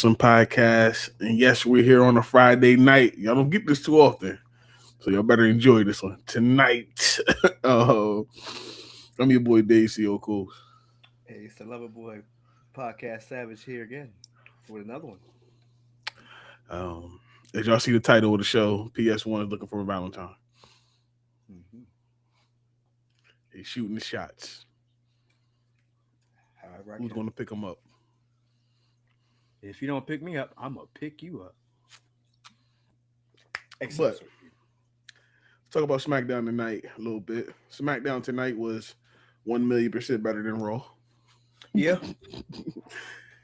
Wrestling Podcast. And yes, we're here on a Friday night. Y'all don't get this too often. So y'all better enjoy this one tonight. uh, I'm your boy Dave C.O. Cool. Hey, it's the Lover Boy Podcast Savage here again with another one. Um, as y'all see the title of the show, PS1 is looking for a Valentine. Mm-hmm. He's shooting the shots. However, I Who's can. going to pick him up? If you don't pick me up, I'm gonna pick you up. But Accessory. let's talk about SmackDown tonight a little bit. SmackDown tonight was 1,000,000% better than Raw. Yeah,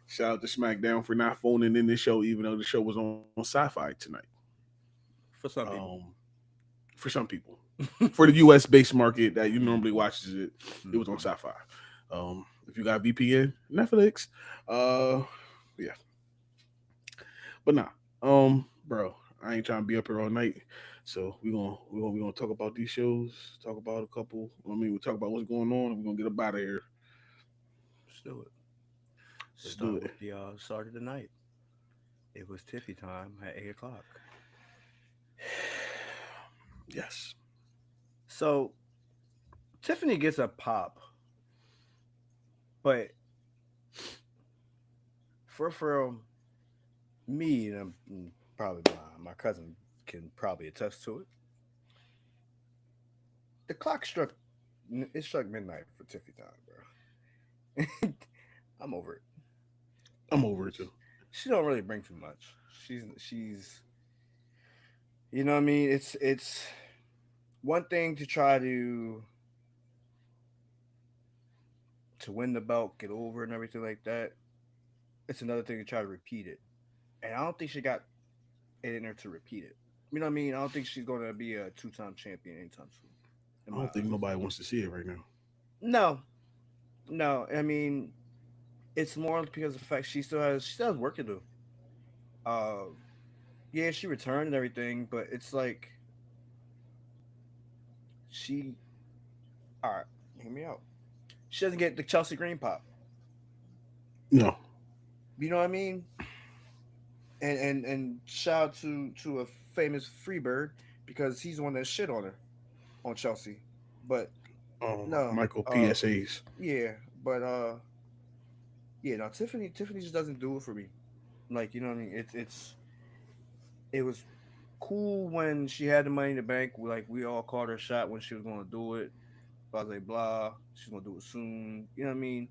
Shout out to SmackDown for not phoning in this show, even though the show was on Sci-Fi tonight. for some people. For some people, for the U.S. based market that you normally watches it, it was on Mhm. Sci-Fi. If you got VPN, Netflix, yeah. But nah, bro, I ain't trying to be up here all night. So we gonna talk about these shows, talk about a couple. We'll talk about what's going on, and we're gonna get up out of here. Let's do it. Let's do Start it. with the start of the night. It was Tiffy time at 8 o'clock. Yes. So Tiffany gets a pop, but for me and probably my cousin can probably attest to it. The clock struck. It struck midnight for Tiffy time, bro. I'm over it. I'm over it too. She don't really bring too much. She's you know what I mean. It's one thing to try to win the belt, get over and everything like that. It's another thing to try to repeat it, and I don't think she got it in her to repeat it. You know what I mean? I don't think she's going to be a two-time champion anytime soon, in I my don't think eyes. nobody wants to see it right now. No, no. I mean, it's more because of the fact she still has work to do. Uh, yeah, she returned and everything, but it's like she. All right, hear me out. She doesn't get the Chelsea Green pop. No, You know what I mean? And shout out to a famous Freebird because he's the one that shit on her on Chelsea. But no, Michael PSAs. yeah, but yeah, no, Tiffany just doesn't do it for me. Like you know what I mean? It was cool when she had the money in the bank. Like we all called her shot when she was gonna do it. Blah blah blah. She's gonna do it soon. You know what I mean?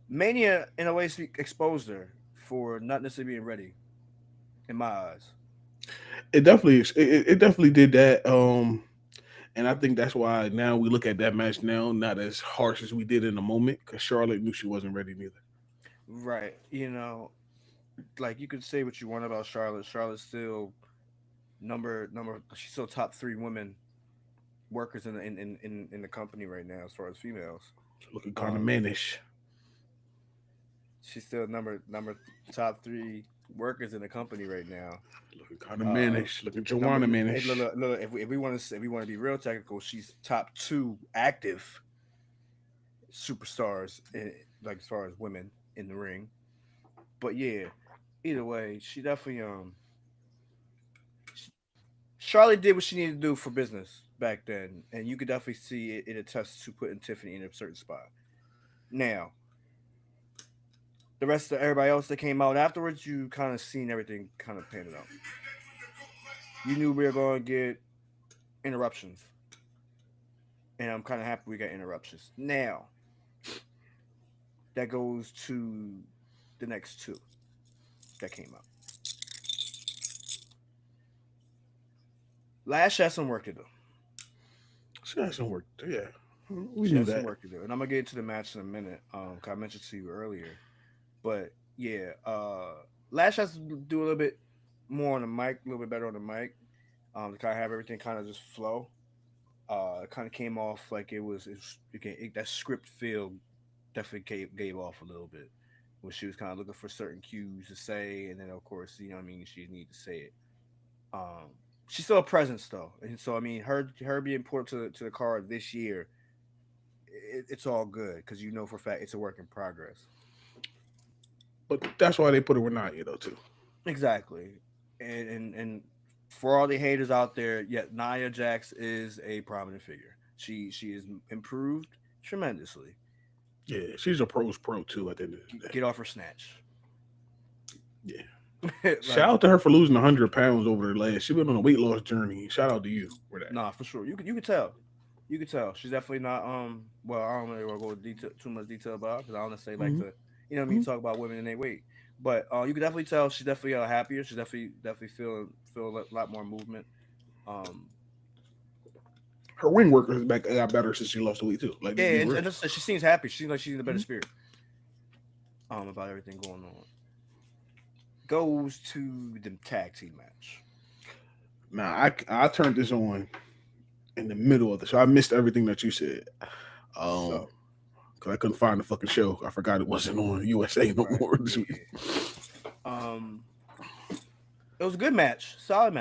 Mania in a way exposed her for not necessarily being ready in my eyes. It definitely did that. And I think that's why now we look at that match now not as harsh as we did in the moment because Charlotte knew she wasn't ready neither. Right. Like you could say what you want about Charlotte. Charlotte's still number. She's still top three women workers in the company right now as far as females. Looking kind of Um, mannish. she's still number top three workers in the company right now. Looking kind of Uh, mannish. Looking number Joanna hey, look, mannish. look, look, if we want to be real technical, she's top two active superstars like as far as women in the ring. But yeah, either way, she definitely Charlotte did what she needed to do for business back then, and you could definitely see it attests to putting Tiffany in a certain spot. Now, the rest of everybody else that came out afterwards, you kind of seen everything kind of painted out. You knew we were going to get interruptions, and I'm kind of happy we got interruptions. Now, that goes to the next two that came out. Lash has some work to do. She has some work. Yeah, we She knew has some that. work to do, and I'm gonna get into the match in a minute. 'Cause I mentioned to you earlier, but yeah, Lash has to do a little bit more on the mic, a little bit better on the mic. To kind of have everything kind of just flow. It kind of came off like that script feel definitely gave off a little bit when she was kind of looking for certain cues to say, and then of course you know what I mean she need to say it. Um, she's still a presence though, and so I mean her being put to the card this year, it's all good because you know for a fact it's a work in progress. But that's why they put her with Nia though too. Exactly. And for all the haters out there, yeah, Nia Jax is a prominent figure. She is improved tremendously. Yeah, she's a pro's pro too. At the end of the day, Get off her snatch. yeah. Shout Like, out to her for losing 100 pounds over the last. She's been on a weight loss journey. Shout out to you for that. nah, for sure. You could tell. You could tell. She's definitely not well, I don't really want to go detail too much detail about because I honestly like Mm-hmm. to, what I mean, talk about women and their weight. But you could definitely tell she's definitely happier. She's definitely feel a lot more movement. Um Her wing work has back got better since she lost the weight too. Like, just yeah, be real. and just, she seems happy. She seems like she's in a better Mhm. spirit about everything going on. Goes to the tag team match. Now I turned this on in the middle of the show. I missed everything that you said. Um, So, because I couldn't find the fucking show. I forgot it wasn't on USA no right, more this week. yeah. Um, it was a good match, solid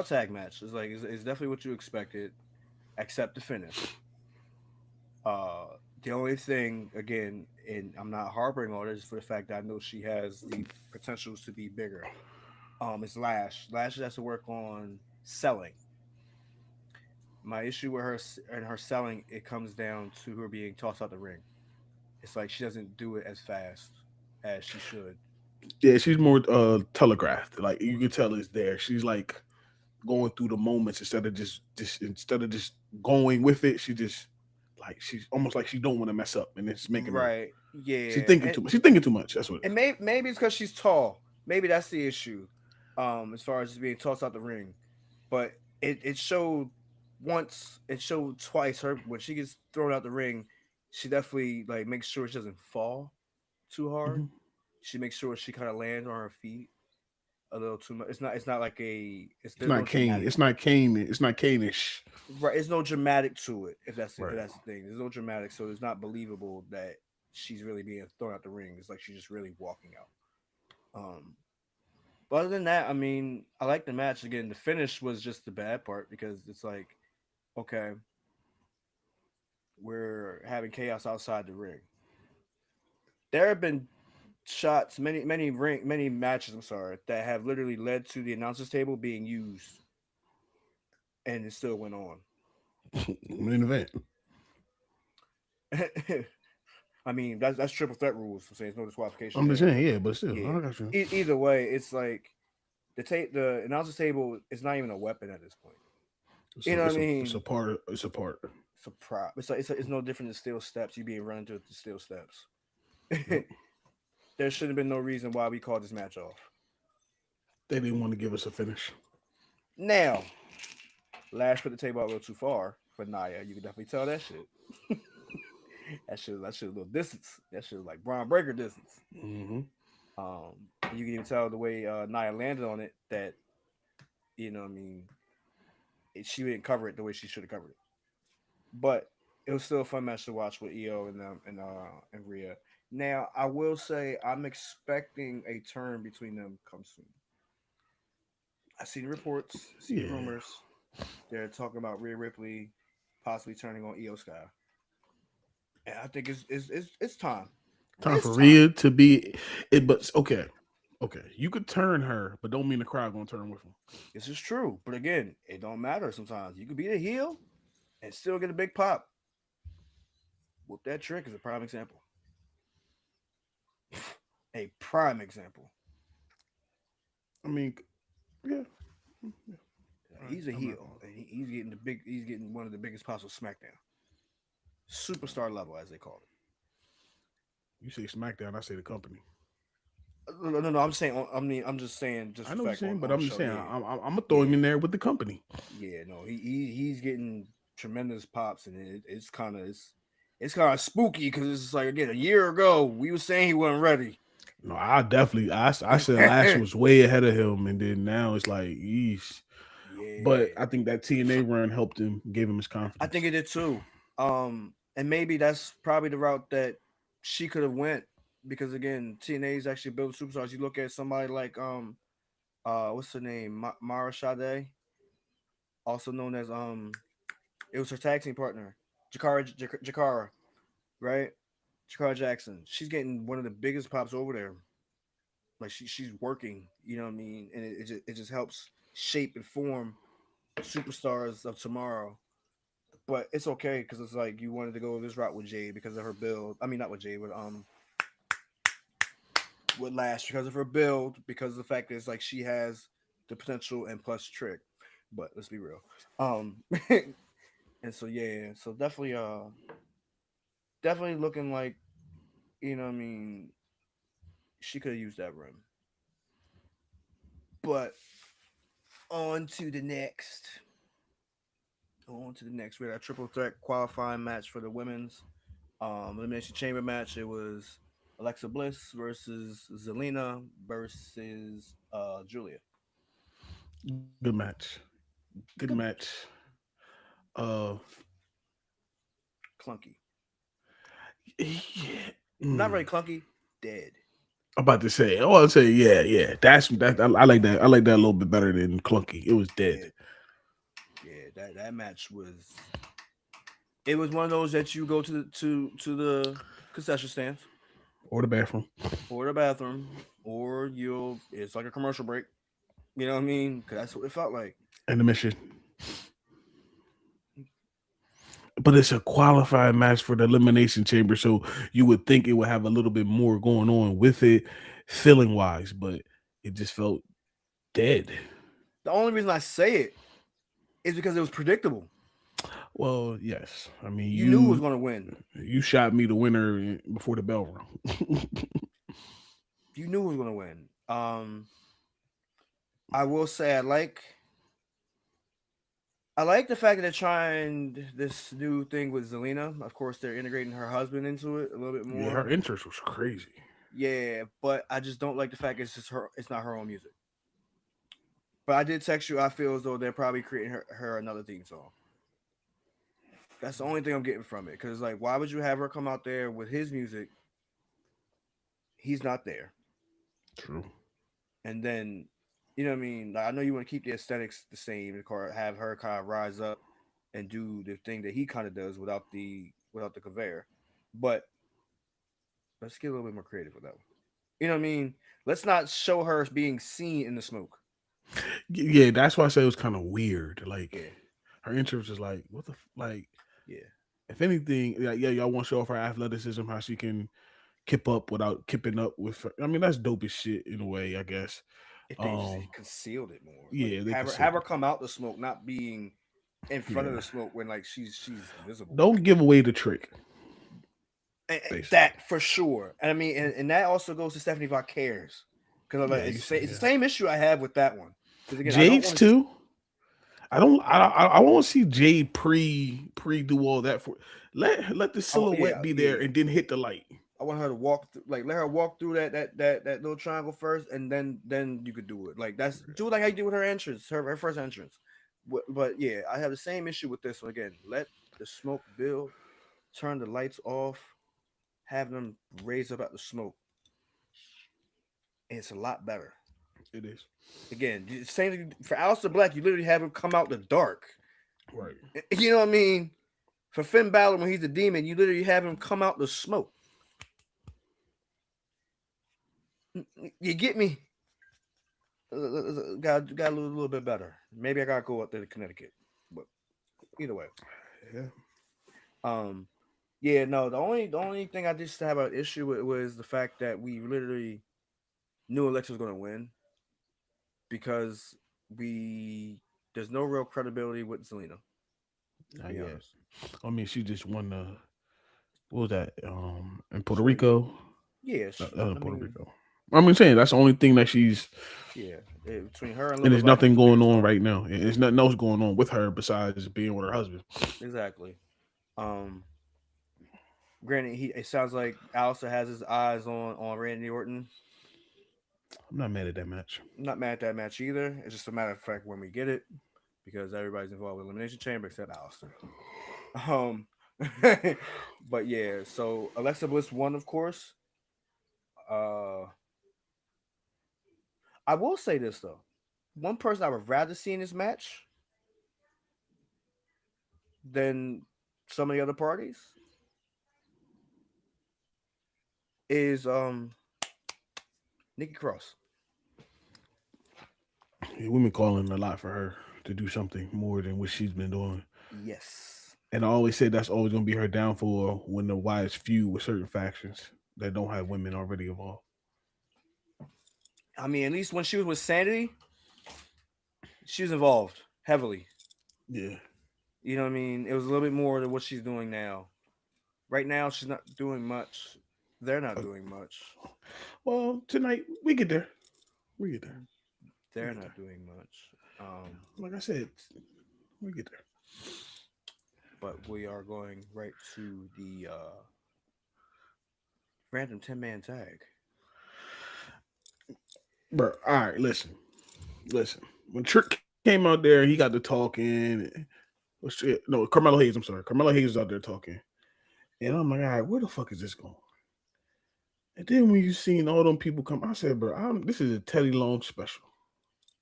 tag match. It's like it's definitely what you expected, except the finish. Uh, the only thing, again, and I'm not harping on it, is for the fact that I know she has the potentials to be bigger. It's Lash. Lash has to work on selling. My issue with her and her selling, it comes down to her being tossed out the ring. It's like she doesn't do it as fast as she should. Yeah, she's more telegraphed. Like you can tell it's there. She's like going through the moments instead of just going with it. She just like she's almost like she don't want to mess up, and it's making her. Right. She's Yeah. thinking too much. She's thinking too much. That's what it And is. maybe it's because she's tall. Maybe that's the issue. As far as just being tossed out the ring, but it showed once. It showed twice. Her when she gets thrown out the ring, she definitely like makes sure she doesn't fall too hard. Mhm. She makes sure she kind of lands on her feet a little too much. It's not like a. It's It's there's no not Kane. dramatic. It's not Kane. It's not Kane-ish. Right. There's no dramatic to it. If Right. that's the thing. There's no dramatic, so it's not believable that she's really being thrown out the ring. It's like she's just really walking out. But other than that, I mean, I like the match. Again, the finish was just the bad part because it's like, okay, we're having chaos outside the ring. There have been shots, many matches. I'm sorry, that have literally led to the announcers table being used, and it still went on. Main event. I mean, that's triple threat rules. I'm saying there's no disqualification I'm just there, saying, but yeah, but still, yeah. I got you. Either way, it's like the announcer table is not even a weapon at this point. It's You a, know what it's I a, it's a mean? part. It's a part. It's a prop. It's like it's no different than steel steps. You being run into the steel steps. Yep. There should have been no reason why we called this match off. They didn't want to give us a finish. Now, Lash put the table out a little too far for Naya. You can definitely tell that shit. That shit a little distance. That shit was like Braun Breaker distance. Mm-hmm. You can even tell the way Naya landed on it that I mean, she didn't cover it the way she should have covered it. But it was still a fun match to watch with EO and Rhea. Now, I will say I'm expecting a turn between them come soon. I see the reports, see the Yeah. rumors. They're talking about Rhea Ripley possibly turning on EO Sky, and I think it's time. Time It's for time. Rhea to be it, but okay. Okay. You could turn her, but don't mean the crowd gonna turn with him. This is true, but again, it don't matter. Sometimes you could be the heel and still get a big pop. Whoop that trick is a prime example. A prime example. I mean, yeah. Yeah. All right. He's a I'm not heel, going. and he's getting the big. He's getting one of the biggest pops of SmackDown, superstar level, as they call You say SmackDown, I say the company. it. No. I'm just saying. I mean, I'm just saying, just I for know what you're fact saying, but on the I'm just show. saying Yeah, I'm gonna throw him yeah, in there with the company. yeah. No, he's getting tremendous pops, and it's kind of spooky because it's like again a year ago we were saying he wasn't ready. No, I said Lash was way ahead of him, and then now it's like, yeesh. But Yeah, I think that TNA run helped him, gave him his I think confidence. it did too. And maybe that's probably the route that she could have went because again, TNA's actually built superstars. You look at somebody like what's her name, Mara Sade, also known as it was her tag team partner, Jakara, right? Jakara Jackson. She's getting one of the biggest pops over there. Like she's working, you know what I mean, and it just helps shape and form superstars of tomorrow. But it's okay because it's like you wanted to go this route with Jade because of her build. I mean, not with Jade, with Lash because of her build, because of the fact that it's like she has the potential and plus trick. But let's be real. Um, and so yeah, so definitely looking like, you know what I mean, she could have used that rim. But on to the next. On to the next. We had a triple threat qualifying match for the women's elimination chamber match. It was Alexa Bliss versus Zelina versus Julia. Good match. Good Good, match. Uh, clunky. yeah. Not Mm. really clunky. Dead. I'm about to say. I want to say, yeah, yeah. That's that. I like that. I like that a little bit better than clunky. It was dead. Yeah, yeah. That match was. It was one of those that you go to the concession stands Or the bathroom. or the bathroom, or you'll. It's like a commercial break. You know what I mean? Because that's what it felt like. And the mission. But it's a qualified match for the elimination chamber, so you would think it would have a little bit more going on with it, feeling wise, but it just felt dead. The only reason I say it is because it was predictable. Well, yes. I mean, You knew who was you going to win. you shot me the winner before the bell rung. You knew who was going to win. I will say I like the fact that they're trying this new thing with Zelina. Of course, they're integrating her husband into it a little bit Yeah, her more. interest was crazy. Yeah, but I just don't like the fact it's just her. It's not her own music. But I did text you. I feel as though they're probably creating her another theme song. That's the only thing I'm getting from it. Because like, why would you have her come out there with his music? He's not there, True. and then you know what I mean. Like, I know you want to keep the aesthetics the same, have her kind of rise up and do the thing that he kind of does without the conveyor. But let's get a little bit more creative with that one. You know what I mean? Let's not show her being seen in the smoke. Yeah, that's why I say it was kind of weird. Like Yeah, her interest is like, like yeah. if anything, yeah, y'all want to show off her athleticism, how she can keep up without keeping up with. I mean, that's dope as shit in a way, I guess. If they just Um, concealed it more, like yeah, they have concealed her it. come out the smoke, not being in front of Yeah, the smoke when like she's visible. don't give away the trick, basically. That for sure. And I mean, and that also goes to Stephanie Cares because like Yeah, you see, it's the yeah. same issue I have with that one. Because again, I don't Jade's want to. too. I want to see Jade pre do all that for. Let the silhouette Yeah, be there yeah. and then hit the light. I want her to walk like let her walk through that little triangle first, and then you could do it. Like that's do it like how you did with her entrance, her first entrance. But yeah, I have the same issue with this one again. Let the smoke build, turn the lights off, have them raise up at the smoke. And it's a lot better. It is Again, same thing for Aleister Black. You literally have him come out the dark. right. You know what I mean? For Finn Balor, when he's the demon, you literally have him come out the smoke. You get me? Got a little bit better. Maybe I gotta go up there to Connecticut, but either way, Yeah, um, yeah, no. The only thing I just have an issue with was the fact that we literally knew Alexa was gonna win because we there's no real credibility with Zelina. To not be yet. honest, I mean, she just won the what was that? In Puerto she won. Rico. Yeah, That was in I Puerto mean, Rico. I'm saying that's the only thing that she's yeah. Between her and and Little there's Black, who's nothing the going biggest on star. right now. There's nothing else going on with her besides being with her husband. Exactly. Um, Granted, it sounds like Alistair has his eyes on Randy Orton. I'm not mad at that match. I'm not mad at that match either. It's just a matter of fact when we get it because everybody's involved with Elimination Chamber except Alistair. Um, but yeah, so Alexa Bliss won, of course. Uh, I will say this though, one person I would rather see in this match than some of the other parties is Nikki Cross. Yeah, we've been calling a lot for her to do something more than what she's been doing. Yes. And I always said that's always going to be her downfall when the wise few with certain factions that don't have women already involved. I mean, at least when she was with Sanity, she was involved heavily. Yeah. You know what I mean? It was a little bit more than what she's doing now. Right now, she's not doing much. They're not Uh, doing much. well, tonight we get there. We get there. We They're get there. not doing much. Like I said, we get there. But we are going right to the random 10-man tag. Bro, all right, listen. When Trick came out there, he got to talking. No, Carmelo Hayes. I'm sorry, Carmelo Hayes was out there talking, and I'm like, all right, where the fuck is this going? And then when you seen all them people come, I said, bro, this is a Teddy Long special.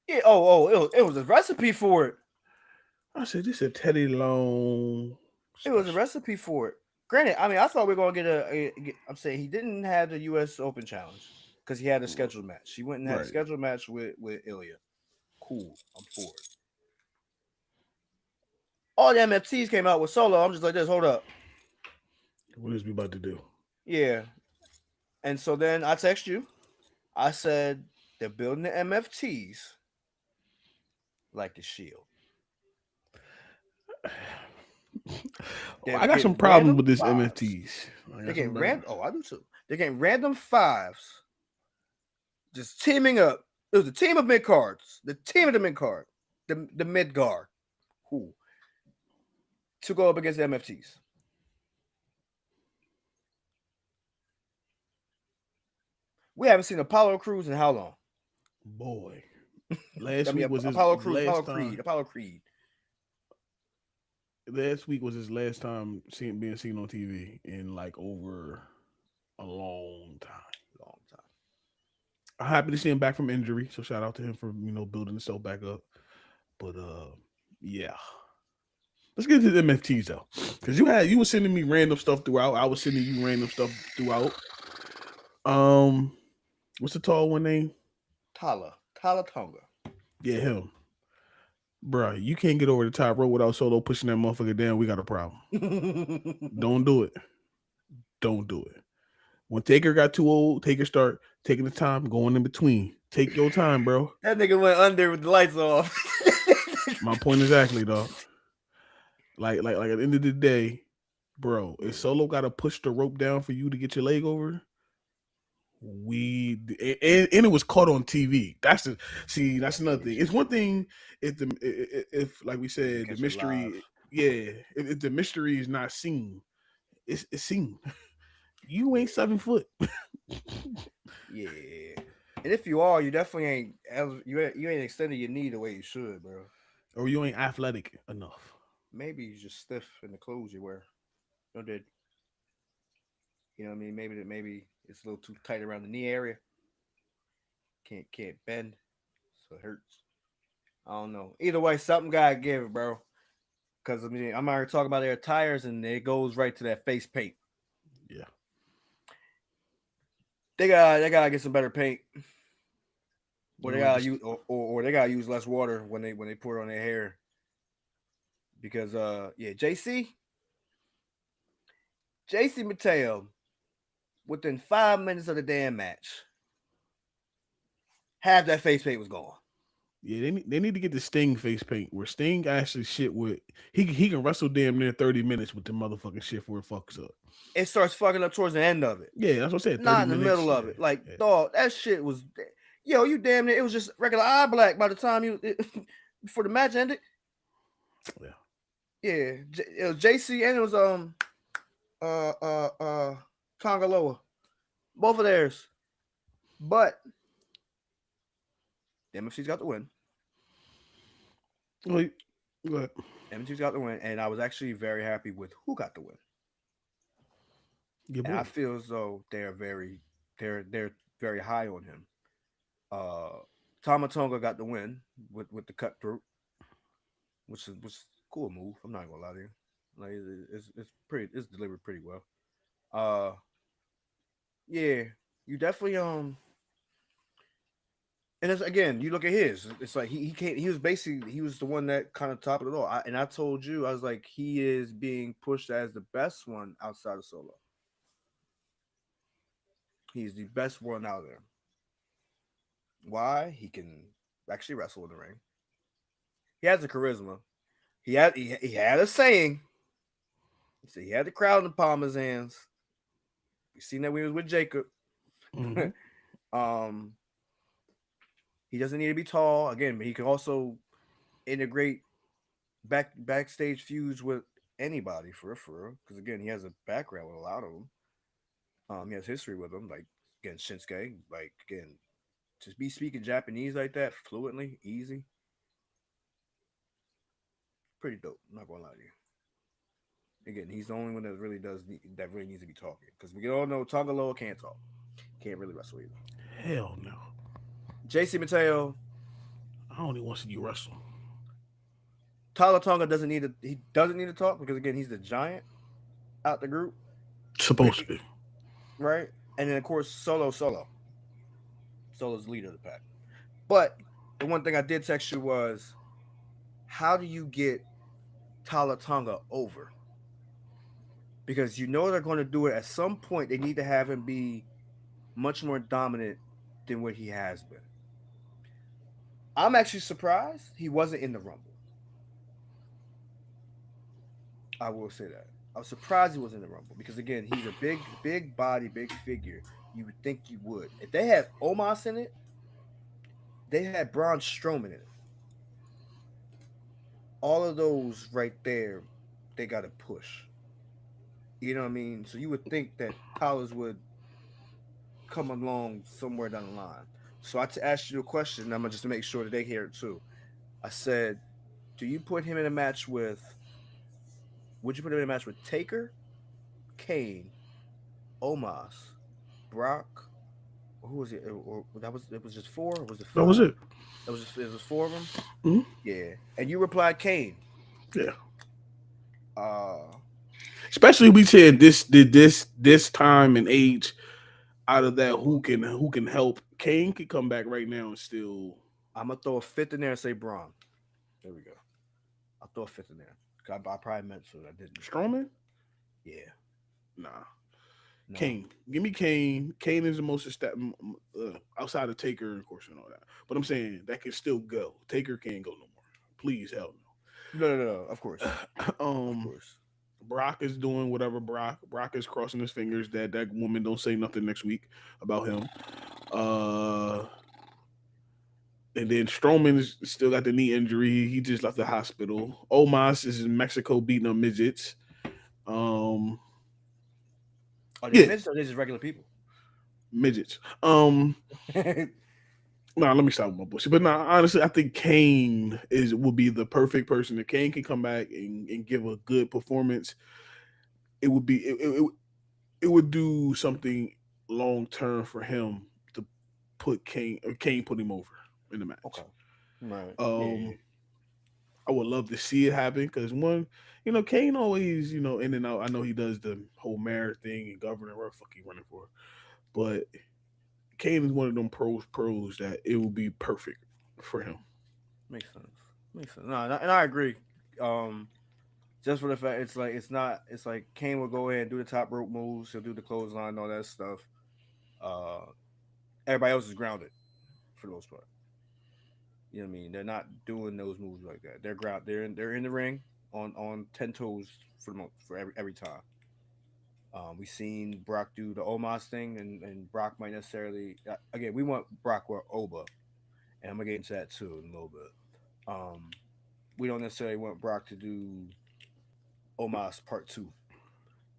Yeah. Oh. It was a recipe for it. I said, this is a Teddy Long It was a special. recipe for it. Granted, I mean, I thought we were gonna I'm saying he didn't have the U.S. Open challenge because he had a scheduled match. He went and had a Right. scheduled match with Ilya. Cool. I'm for it. All the MFTs came out with solo. I'm just like this. Hold up. What is we about to do? Yeah. And so then I text you. I said they're building the MFTs like the Shield. They're I got some getting problems random with this fives. MFTs. I They're got some getting better. random. Oh, I do too. They're getting random fives. Just teaming up. It was a team of mid cards. The team of the mid card. The mid guard. Who to go up against the MFTs. We haven't seen Apollo Cruz in how long? Boy, I last mean, week was his Apollo Cruz, Apollo last Creed, time. Apollo Creed. Last week was his last time being seen on TV in like over a long time. Long time. I'm happy to see him back from injury. So shout out to him for building himself back up. But yeah. Let's get to the MFTs though, because you were sending me random stuff throughout. I was sending you random stuff throughout. Um, what's the tall one name? Tala Tonga. Yeah, him. Bruh, you can't get over the top rope without Solo pushing that motherfucker down. We got a problem. Don't do it. Don't do it. When Taker got too old, Taker start taking the time going in between. Take your time, bro. That nigga went under with the lights off. My point exactly, dog. Like at the end of the day, bro, if Yeah. Solo got to push the rope down for you to get your leg over, and it was caught on TV. That's another thing. It's one thing if like we If you said the catch it live. mystery, yeah, if the mystery is not seen, it's seen. You Yeah. ain't 7 foot, Yeah. And if you are, you definitely ain't you ain't extending your knee the way you should, bro. or you ain't athletic enough. Maybe you just stiff in the clothes you wear. No did. You know what I mean? Maybe it's a little too tight around the knee area. Can't bend. So it hurts. I don't know. Either way, something gotta give, bro. Cause I mean I'm already talking about their tires and it goes right to that face paint. Yeah, They gotta get some better paint. Or you they know what gotta this? use or they gotta use less water when they pour it on their hair. Because yeah, JC Mateo, within 5 minutes of the damn match, half that face paint was gone. Yeah, they need to get the Sting face paint where Sting actually shit with he can wrestle damn near 30 minutes with the motherfucking shit where it fucks up. It starts fucking up towards the end of it. Yeah, that's what I said. Not 30 in the minutes. middle Yeah, of it. Like, yeah, dog, that shit was yo, you damn near it was just regular eye black by the time before the match ended. yeah. Yeah. It was JC and it was uh uh uh Tongaloa. Both of theirs. But the MFC's got the win. Wait, what? MFC's got the win, and I was actually very happy with who got the win. Your And I boy. feel as though they're very high on him. Tamatonga got the win with the cutthroat, which is a cool move. I'm not gonna lie to you. Like it's delivered pretty well. Uh yeah, you definitely And it's, again, you look at his. It's like he can't. He was basically he was the one that kind of top it all. And I told you, I was like, he is being pushed as the best one outside of Solo. He's the best one out there. Why? He can actually wrestle in the ring. He has the charisma. He had a saying. He said he had the crowd in the palm of his hands. We seen that when he was with Jacob. Mm-hmm. um, he doesn't need to be tall again, but he can also integrate backstage feuds with anybody for real. Because again, he has a background with a lot of them. He has history with them, like again Shinsuke. Like again, to be speaking Japanese like that fluently, easy, pretty dope. I'm not gonna lie to you. Again, he's the only one that really that really needs to be talking. Because we all know Tongaloa can't talk, can't really wrestle either. Hell no. JC Mateo, I don't even want to see you wrestle. Tala Tonga doesn't need to talk because again he's the giant out the group, Supposed to be. right? And then of course Solo's the leader of the pack. But the one thing I did text you was, how do you get Tala Tonga over? Because you know they're going to do it at some point. They need to have him be much more dominant than what he has been. I'm actually surprised he wasn't in the Rumble. I will say that. I was surprised he was in the Rumble because again, he's a big body, big figure. You would think you would. If they had Omos in it, they had Braun Strowman in it. All of those right there, they got to push. You know what I mean? So you would think that Towers would come along somewhere down the line. So asked you a question. I'm gonna just make sure that they hear it too. I said, do you put him in a match with? Would you put him in a match with Taker, Kane, Omos, Brock? Who was it? Or that was it was just four? Or was it That was five? it. It was four of them. Hmm. Yeah, and you replied Kane. Yeah. Uh, Especially we said this time and age out of that who can help. Kane could come back right now and still I'm gonna throw a fifth in there and say Braun. There we go. I'll throw a fifth in there. I probably meant to. I didn't. Strowman. Yeah. Nah. No. Kane. Give me Kane. Kane is the most outside of Taker, of course, and all that. But I'm saying that can still go. Taker can't go no more. Please, hell No. Of course. no. Of course. Brock is doing whatever Brock is crossing his fingers that that woman don't say nothing next week about him. Uh and then Strowman is still got the knee injury. He just left the hospital. Omos is in Mexico beating up midgets. Um Are they yeah, midgets or are they just regular people? midgets. Nah, let me stop with my bullshit. But nah, honestly, I think Kane is will be the perfect person. If Kane can come back and give a good performance, it would be it would do something long term for him to put Kane or Kane put him over in the Okay. match. Right. Yeah. Um, I would love to see it happen because one, Kane always in and out. I know he does the whole mayor thing and governor, whatever the fuck he running for, but Kane is one of them pros that it will be perfect for him. Makes sense. Makes sense. No, and I agree. Um, just for the fact it's like Kane will go ahead and do the top rope moves, he'll do the clothesline, all that stuff. Uh, everybody else is grounded for the most part. You know what I mean? They're not doing those moves like that. They're ground. They're in the ring on 10 toes for the for every time. We seen Brock do the Omos thing, and Brock might necessarily again. We want Brock or Oba, and I'm gonna get into that too in a little bit. Um, we don't necessarily want Brock to do Omos Part Two.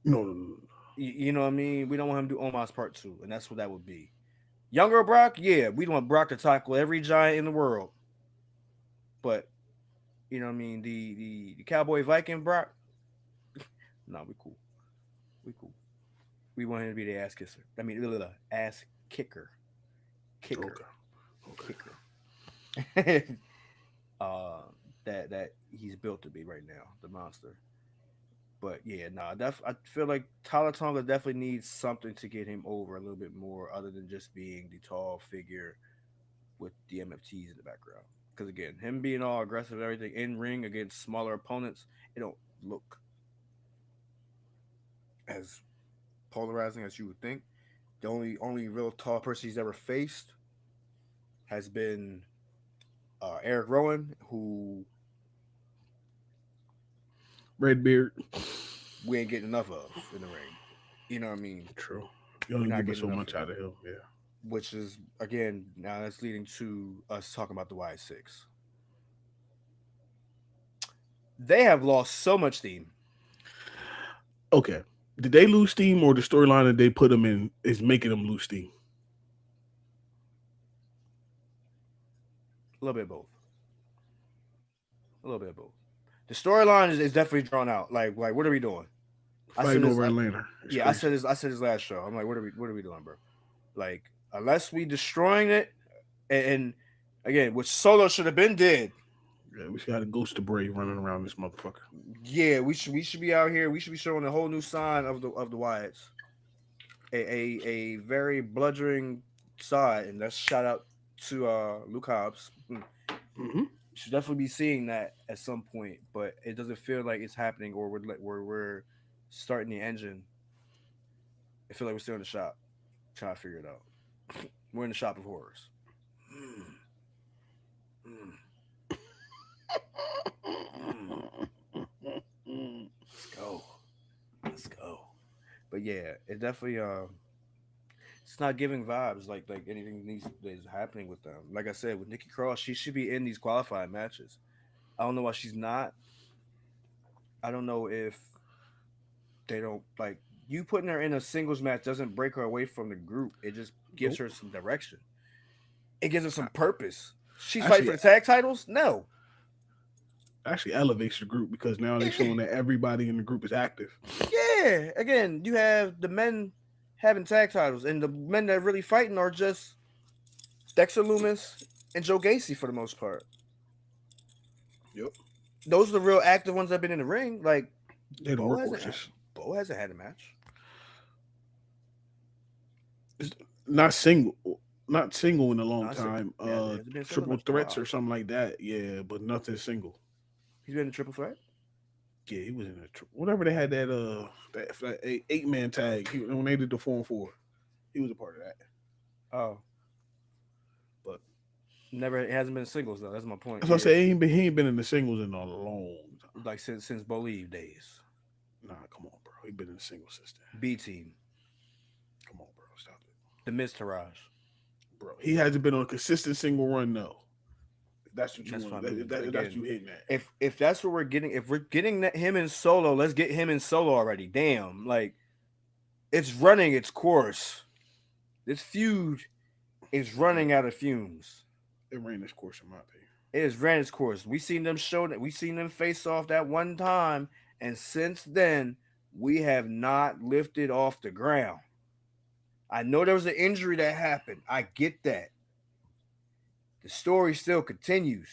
No, no, no, no. You know what I mean? We don't want him to do Omos Part Two, and that's what that would be. Younger Brock, yeah, we want Brock to tackle every giant in the world, but you know what I mean? The Cowboy Viking Brock, no, we cool, we cool. We want him to be the ass kisser. I mean, ass kicker, kicker, Okay, okay. kicker. uh, that he's built to be right now, the monster. But yeah, nah, I feel like Tyler Tonga definitely needs something to get him over a little bit more, other than just being the tall figure with the MFTs in the background. Because again, him being all aggressive and everything in ring against smaller opponents, it don't look as polarizing as you would think. The only real tall person he's ever faced has been Eric Rowan, who Redbeard. we ain't getting enough of in the ring. You know what I mean? True. You We're only not give us getting so enough of much him. out of him. Yeah. Which is again now that's leading to us talking about the Y6. They have lost so much steam. Okay. Did they lose steam, or the storyline that they put them in is making them lose steam? A little bit of both. A little bit of both. The storyline is definitely drawn out. Like what are we doing? I said Fighting this. over Atlanta. It's Yeah, I crazy. said this. I said this last show. I'm like, what are we doing, bro? Like, unless we destroying it, and again, which Solo should have been dead. Yeah, we got a ghost of Bray running around this motherfucker. Yeah, we should be out here. We should be showing a whole new sign of the Wyatts. A very bludgeoning side, and that's shout out to Luke Hobbs. Mm-hmm. Should definitely be seeing that at some point, but it doesn't feel like it's happening, or we're starting the engine. I feel like we're still in the shop trying to figure it out. We're in the shop of horrors. Mm, mm, mm. Let's go. Let's go. But yeah, it definitely it's not giving vibes like anything needs is happening with them. Like I said, with Nikki Cross, she should be in these qualifying matches. I don't know why she's not. I don't know if they don't like you putting her in a singles match doesn't break her away from the group. It just gives Nope. her some direction. It gives her some purpose. She's fighting Actually, for the tag titles? No. actually elevates the group because now they're showing that everybody in the group is active. Yeah. Again, you have the men having tag titles, and the men that are really fighting are just Dexter Loomis and Joe Gacy for the most part. Yep. Those are the real active ones that have been in the ring. Like They're the Bo hasn't workhorses. Bo hasn't had a match. It's not single, not single in a long Not single. time. Yeah, it hasn't been a single Triple match in a threats while. or something like that. Yeah, but nothing single. He's been in a triple threat. Yeah, he was in whatever they had that 8 man tag. When they did the 4-on-4, he was a part of that. Oh, But never. It hasn't been singles though. That's my point. as I Yeah, say, he ain't been in the singles in a long time. like since Believe days. Nah, come on, bro. He been in the single system. B Team, Come on, bro. Stop it, the Miz Taraj. bro. He hasn't been on a consistent single run though. If that's what you That's what want. I mean. If that's what Again, you hitting at. if that's what we're getting, if we're getting him in solo, let's get him in solo already. Damn, like it's running its course. This feud is running out of fumes. It ran this course in my opinion. It has ran its course. We seen them show that we seen them face off that one time, and since then we have not lifted off the ground. I know there was an injury that happened. I get that. The story still continues.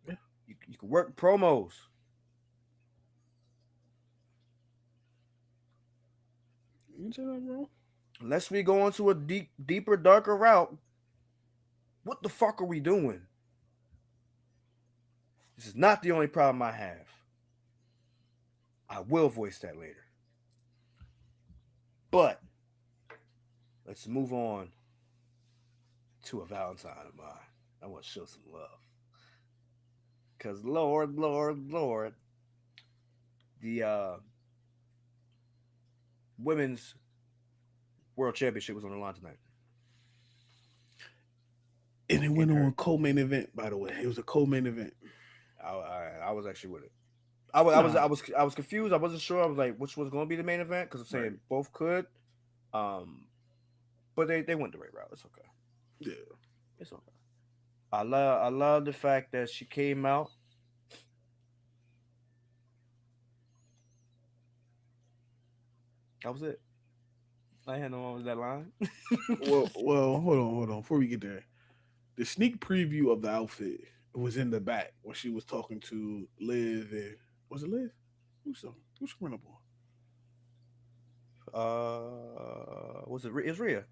Yeah, You can work promos. you said that wrong. Unless we go into a deeper, darker route, what the fuck are we doing? This is not the only problem I have. I will voice that later. But let's move on to a Valentine of mine. I want to show some love. Because Lord, Lord, Lord, the women's world championship was on the line tonight. And it went on a co-main event, by the way. It was a co-main event. I was actually with it. I was confused. I wasn't sure. I was like, which was going to be the main event because I'm saying Right. both could. But they went the right route. It's okay. Yeah. It's okay. I love the fact that she came out. That was it. I had no one with that line. Well, hold on. Before we get there, the sneak preview of the outfit was in the back when she was talking to Liv and was it Liv? Who's she run up on? Was it? It's Rhea.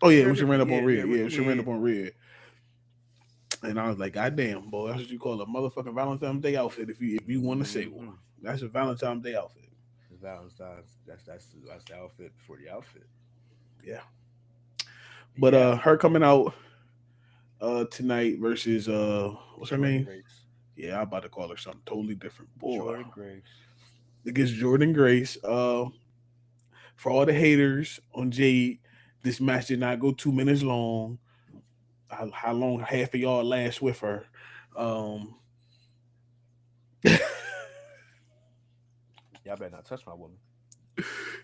Oh yeah, They're when she ran different. up on Yeah, Red. Yeah, when she ran yeah. up on Red. And I was like, God damn, boy, that's what you call a motherfucking Valentine's Day outfit if you want to say one. Mm-hmm. That's a Valentine's Day outfit. Valentine's. That's the outfit before the outfit. Yeah. But Yeah, her coming out tonight versus what's her Jordan name? Grace. Yeah, I'm about to call her something totally different. Boy. Jordan Grace. Against Jordan Grace. For all the haters on Jade, this match did not go 2 minutes long. How long half of y'all last with her? Um, Y'all better not touch my woman.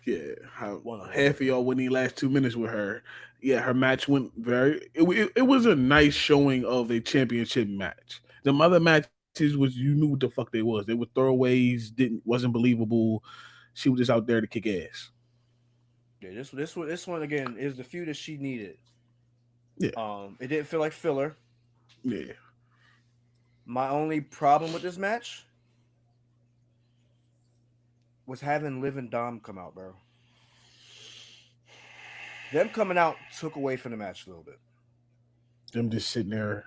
yeah, how One of them half of anyway. y'all wouldn't even last 2 minutes with her. Yeah, her match went it was a nice showing of a championship match. The other matches was you knew what the fuck they was. They were throwaways, wasn't believable. She was just out there to kick ass. Yeah, this one again is the feud that she needed. Yeah, It didn't feel like filler. yeah. My only problem with this match was having Liv and Dom come out, bro. Them coming out took away from the match a little bit. Them just sitting there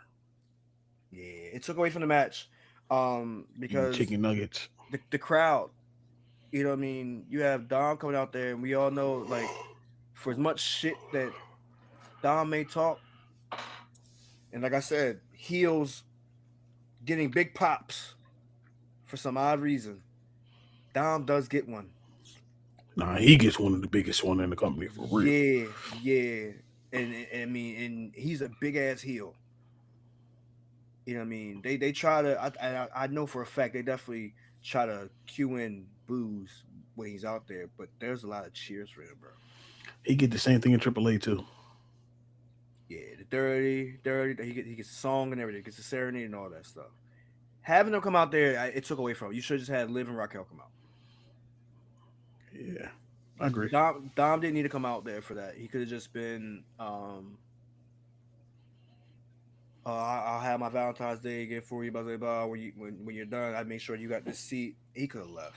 Yeah, it took away from the match. eating Because chicken nuggets. the crowd, you know what I mean? You have Dom coming out there, and we all know, like, for as much shit that Dom may talk, and like I said, heels getting big pops for some odd reason. Dom does get one. Nah, he gets one of the biggest one in the company for real. Yeah, yeah. And I mean, and he's a big ass heel. You know what I mean? They try to. I know for a fact they definitely try to cue in boos when he's out there, but there's a lot of cheers for him, bro. He get the same thing in AAA too. Yeah, the dirty. He gets a song and everything. Gets a serenade and all that stuff. Having them come out there, it took away from him. You should have just had Liv and Raquel come out. Yeah, I agree. Dom didn't need to come out there for that. He could have just been, I'll have my Valentine's Day again for you, blah blah blah. When you're done, I make sure you got this seat. He could have left.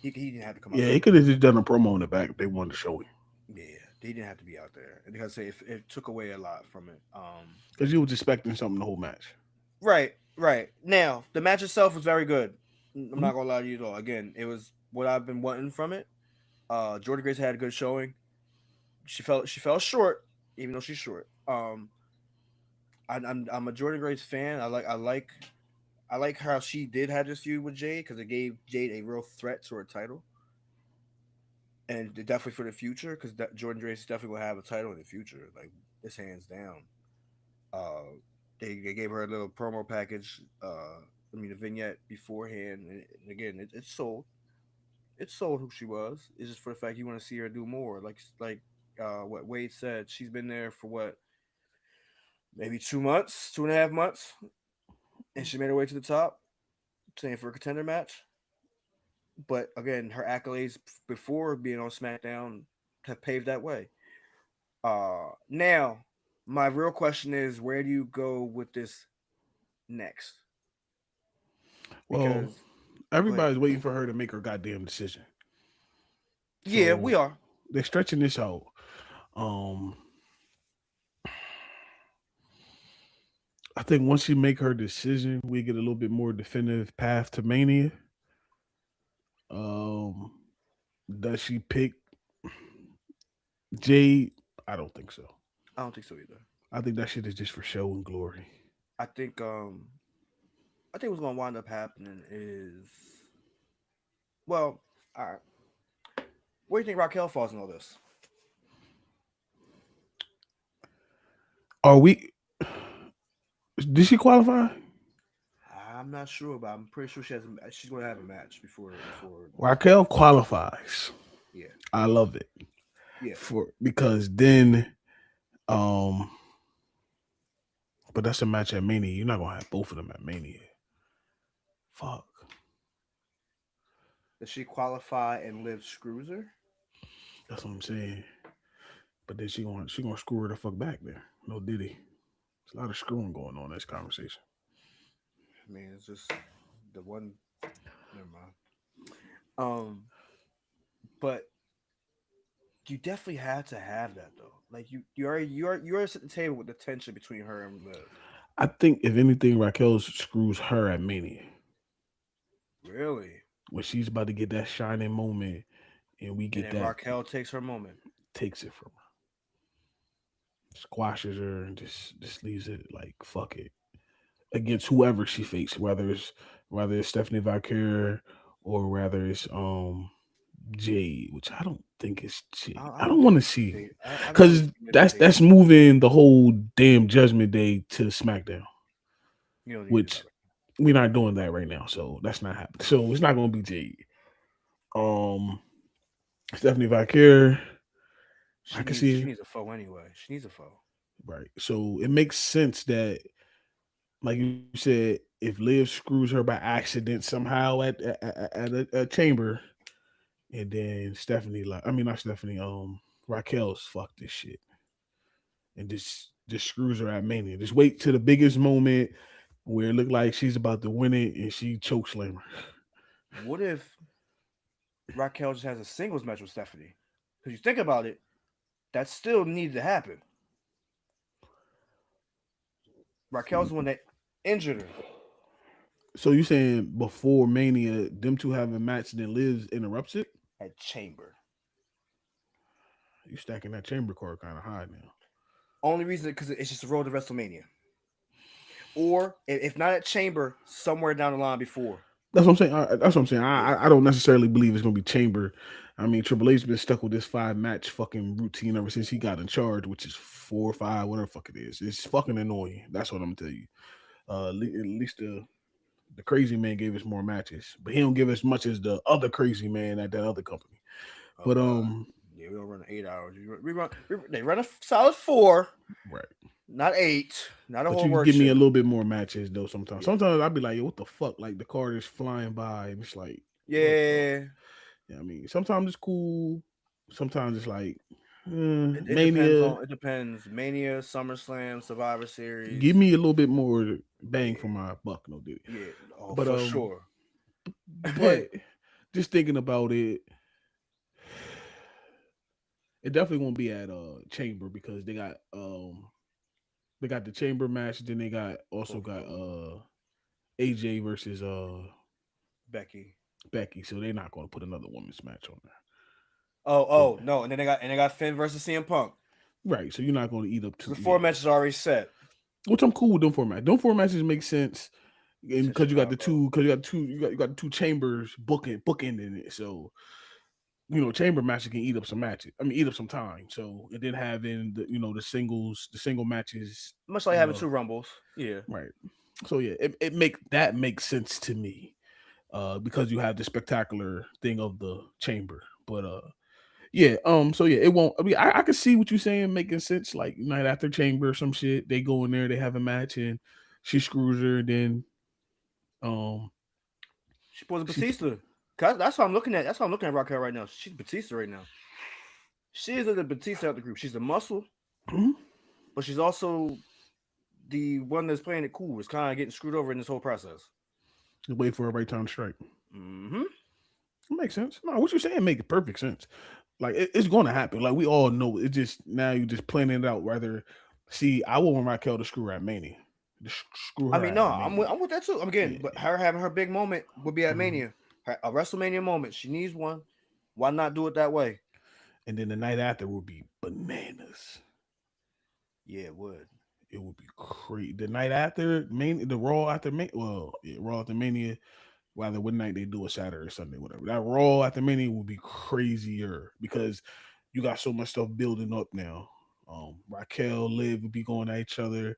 He didn't have to come out Yeah, there. he could have just done a promo in the back. They wanted to show him Yeah, he didn't have to be out there. And because it took away a lot from it. because you was expecting something the whole match. Right. Now the match itself was very good. I'm Mhm. not gonna lie to you at all. Again, it was what I've been wanting from it. Jordan Grace had a good showing. She fell short, even though she's short. I'm a Jordan Grace fan. I like how she did have this feud with Jade because it gave Jade a real threat to her title, and definitely for the future because Jordan Grace definitely will have a title in the future. Like this, hands down. Uh, they gave her a little promo package. I mean, a vignette beforehand, and again, it sold. It sold who she was. It's just for the fact you want to see her do more. Like what Wade said, she's been there for what, maybe 2 months, 2.5 months, and she made her way to the top, saying for a contender match. But again, her accolades before being on SmackDown have paved that way. Now my real question is, where do you go with this next? Well, Because go ahead. everybody's waiting for her to make her goddamn decision. Yeah, So we are. they're stretching this out. Um, I think once she make her decision, we get a little bit more definitive path to Mania. Um, does she pick Jade? I don't think so. I don't think so either. I think that shit is just for show and glory. I think I think what's gonna wind up happening is, well, all right. Where do you think Raquel falls in all this? Are we? Did she qualify? I'm not sure, but I'm pretty sure she's gonna have a match before Raquel qualifies. yeah, I love it yeah. for because then, um, but that's a match at Mania. You're not gonna have both of them at Mania. Fuck. Does she qualify and Liv screws her? That's what I'm saying. But then she gonna screw her the fuck back there. No Diddy. There's a lot of screwing going on in this conversation. I mean, it's just the one. Never mind. Um, but You definitely had to have that though. Like you already set the table with the tension between her and Liv. I think if anything, Raquel screws her at Mania Really. when she's about to get that shining moment, and we And get then that Raquel takes her moment. takes it from her, squashes her, and just leaves it like fuck it against whoever she faces, whether it's Stephanie Valkyrie or whether it's Jade, which I don't think it's Jade. I I don't don't think want to it's see Jade. I don't because see it as that's Jade. moving the whole damn Judgment Day to SmackDown, You don't need to do that. which we're not doing that right now, so that's not happening. So it's not going to be Jade. Um, Stephanie Valkyrie, I can see She it. needs a foe anyway. She needs a foe. Right. So it makes sense that, like you said, if Liv screws her by accident somehow at a chamber, and then Stephanie, like I mean not Stephanie, Raquel's fuck this shit and just screws her at Mania. Just wait to the biggest moment where it looked like she's about to win it and she choke slam her. What if Raquel just has a singles match with Stephanie? Because you think about it, that still needed to happen. Raquel's the one that injured her So you saying before Mania, them two have a match, then Liz interrupts it? at Chamber. You stacking that chamber card kind of high now. Only reason because it's just the road to WrestleMania, or if not at Chamber, somewhere down the line before. That's what I'm saying. That's what I'm saying. Yeah, I don't necessarily believe it's gonna be Chamber. I mean, Triple H's been stuck with this 5 match fucking routine ever since he got in charge, which is 4 or 5, whatever the fuck it is. It's fucking annoying. That's what I'm gonna tell you. At least the crazy man gave us more matches, but he don't give as much as the other crazy man at that other company. oh But god, yeah, we don't run 8 hours. They run a solid 4, right. not 8, not a But whole you can work give me a shift. little bit more matches though. Sometimes, Yeah, sometimes I'd be like, "Yo, what the fuck?" Like the card is flying by, and it's like, what the? yeah. Yeah, I mean, sometimes it's cool. Sometimes it's like It depends Mania. on it depends. Mania, SummerSlam, Survivor Give Series. me a little bit more bang for Yeah, my buck, no dude. yeah. Oh, But for sure. but just thinking about it, it definitely won't be at Chamber because they got the Chamber match, then they got also Both of got them. AJ versus Becky. Becky, so they're not going to put another women's match on there. Then, Oh no, and then they got Finn versus CM Punk. right, so you're not going to eat up So the two, four yeah. matches are already set. Which I'm cool with them format. Them formatches make sense, and It's in because Chicago. you got the two chambers bookending it. So chamber matches can eat up some matches. I mean, eat up some time. So and then having the single matches, Much like you having know, two rumbles. Yeah. right. So yeah, it makes sense to me, because you have the spectacular thing of the chamber. But yeah, so yeah, it won't. I mean, I can see what you're saying making sense. Like night after chamber or some shit, they go in there, they have a match, and she screws her. Then um, She pulls a she Batista. 'Cause that's what I'm looking at. That's what I'm looking at Raquel right now. She's Batista right now. She is the Batista of the group. She's the muscle, but she's also the one that's playing it cool. Is kind of getting screwed over in this whole process. just wait for a right time to strike. Mm-hmm. It makes sense. No, what you're saying makes perfect sense. Like it's going to happen. Like we all know. It just now you just planning it out. Rather, see, I want Raquel to screw her at Mania. Just screw I her mean, no, at I'm Mania. with that too. I'm again, Yeah. but her having her big moment would be at Mhm. Mania, a WrestleMania moment. She needs one. Why not do it that way? And then the night after will be bananas. Yeah, it would. It would be crazy. The night after the Raw after Mania. Well, yeah, Raw after Mania. Whether what night they do it, Saturday or Sunday, whatever. That Raw after Mania will be crazier because you got so much stuff building up now. Raquel, Liv would be going at each other.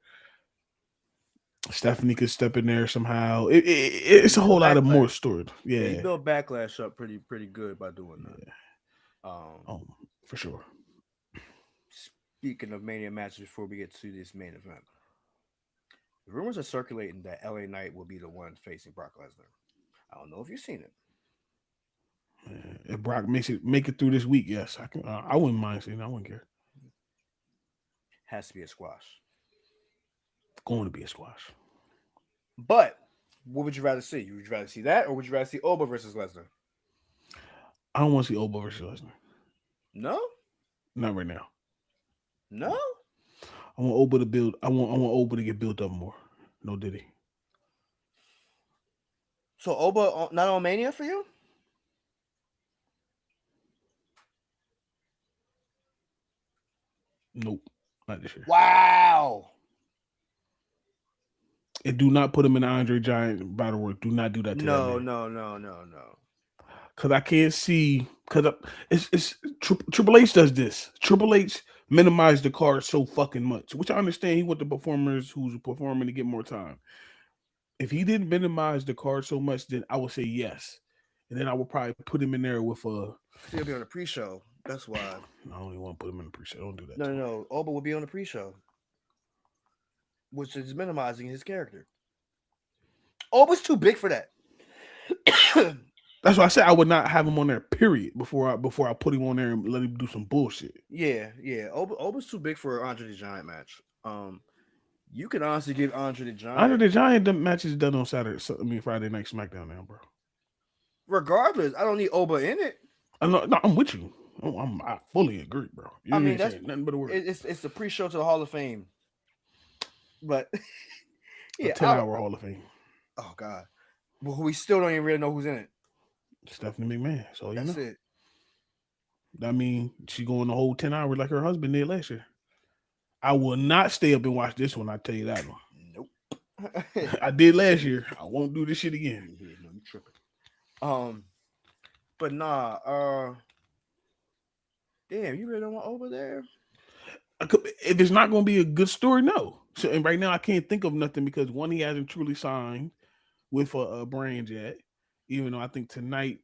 Stephanie could step in there somehow. It's You a whole build lot of more backlash. story. Yeah, you Yeah, build backlash up pretty good by doing yeah. that. For sure. Speaking of Mania matches, before we get to this main event, the rumors are circulating that LA Knight will be the one facing Brock Lesnar. I don't know if you've seen it. If Brock make it through this week, yes, I can. I wouldn't mind seeing. I wouldn't care. Has to be a squash. Going to be a squash. But what would you rather see? Would you rather see that, or would you rather see Oba versus Lesnar? I don't want to see Obo versus Lesnar. No. Not right now. No. I want Oba to build. I want Oba to get built up more. No Diddy. So Oba not on Mania for you? Nope. Not this year. Wow. And do not put him in the Andre Giant battle work. Do not do that to that No, man. no, no, no, no. Cause I can't see. Cause it's Triple H does this. Triple H minimized the card so fucking much, which I understand. He want the performers who's performing to get more time. If he didn't minimize the card so much, then I would say yes, and then I would probably put him in there with a. He'll be on the pre-show. That's why. I don't even want to put him in the pre-show. Don't do that No, to no, him. no. Oba will be on the pre-show, which is minimizing his character. Oba's too big for that. That's why I said I would not have him on there. Period. Before I put him on there and let him do some bullshit. Yeah, yeah. Oba's too big for an Andre the Giant match. You can honestly give Andre the Under Giant, the Giant the match is done on Saturday. So, I mean Friday night SmackDown now, bro. regardless. I don't need Oba in it. No, I'm with you. I fully agree, bro. You I mean, ain't that's saying nothing but a word. it's the pre-show to the Hall of Fame. But A yeah, 10-hour Hall of Fame. oh god, well, we still don't even really know who's in it. Stephanie McMahon. So you That's know. it. I mean, she going the whole 10 hours like her husband did last year. I will not stay up and watch this one. I tell you that one. Nope. I did last year. I won't do this shit again. Yeah, no, you tripping. But nah. Damn, you really don't want Oba there? If it's not going to be a good story, no. So, and right now I can't think of nothing because one, he hasn't truly signed with a brand yet. Even though I think tonight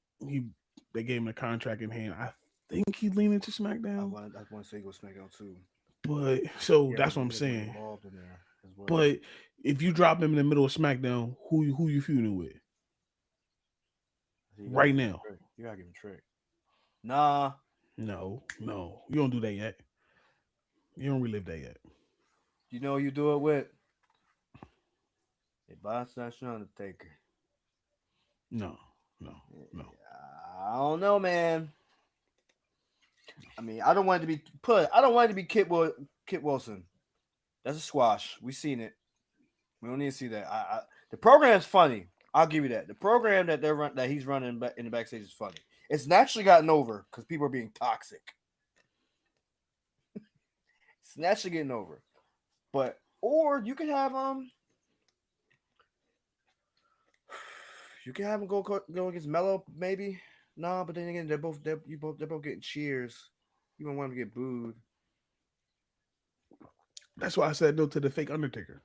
they gave him a contract in hand. I think he's leaning to SmackDown. I want to say go SmackDown too. But so Yeah, that's what I'm he had to get saying. involved in there as well. But if you drop him in the middle of SmackDown, who you feuding with right now? You gotta give him trick. Nah. No, you don't do that yet. You don't relive that yet. You know you do it with a boss Undertaker. No. I don't know, man. I mean, I don't want it to be put. I don't want it to be Kit Wilson. That's a squash. We seen it. We don't need to see that. The program's funny. I'll give you that. The program that he's running in the backstage is funny. It's naturally gotten over because people are being toxic. It's naturally getting over. But or you can have him go against Mello maybe. Nah, but then again they're both getting cheers. You don't want him to get booed. That's why I said no to the fake Undertaker.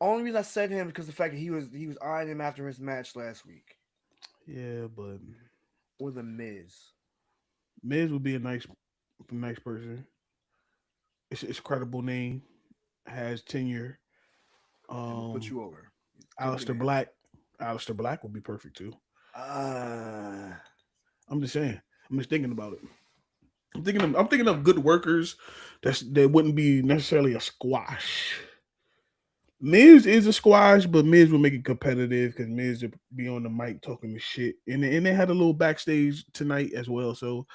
Only reason I said him because the fact that he was eyeing him after his match last week. Yeah, but Or the Miz. Miz would be a nice person. It's a credible name, has tenure. Put you over. Aleister Black. Aleister Black would be perfect too. Uh, I'm just saying. I'm just thinking about it. I'm thinking of good workers that wouldn't be necessarily a squash. Miz is a squash, but Miz will make it competitive because Miz will be on the mic talking the shit. And they had a little backstage tonight as well. So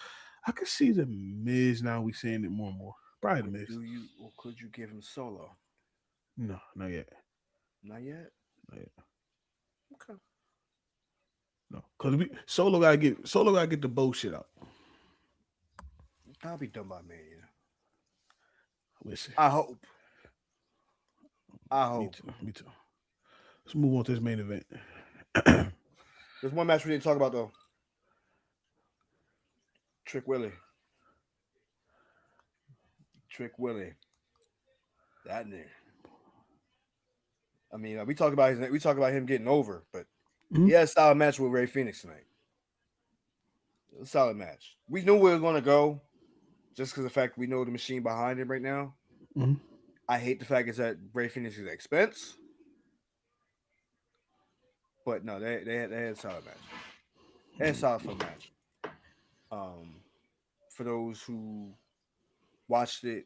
I could see the Miz now. We seeing it more and more. Probably the Miz. could you give him Solo? No, not yet. Not yet. Not yet. Okay. No, because Solo gotta get the bullshit out. That'll be done by Mania. Listen. I hope. Me too. Let's move on to this main event. There's one match we didn't talk about though. Trick Willie. That nigga. I mean, we talk about him getting over, but he had a solid match with Ray Phoenix tonight. A solid match. We knew where it was going to go, just because of the fact we know the machine behind him right now. Mm-hmm. I hate the fact it's at Ray Phoenix's expense, but no, they had a solid match. They had a solid fun match. For those who watched it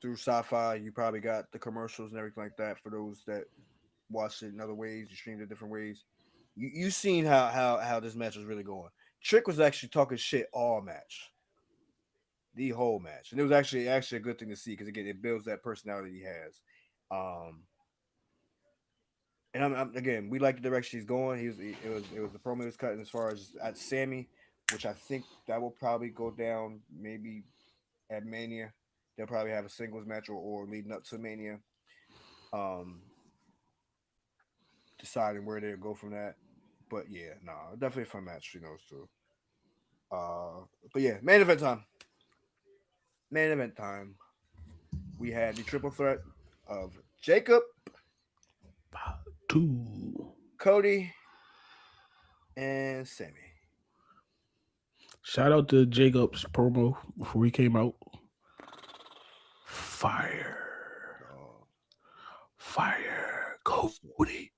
through Sci-Fi, you probably got the commercials and everything like that. For those that watched it in other ways, you streamed it different ways. You seen how this match was really going. Trick was actually talking shit all match. the whole match, and it was actually a good thing to see because again, it builds that personality he has. Um, and again, we like the direction he's going. It was the promo he was cutting as far as at Sammy, which I think that will probably go down maybe at Mania. They'll probably have a singles match or leading up to Mania. Um, deciding where they'll go from that. But yeah, no, definitely a fun match. She knows too. But yeah, main event time. Main event time. We had the triple threat of Jacob, Two. Cody, and Sammy. Shout out to Jacob's promo before he came out. Fire. Oh, Fire. Cody.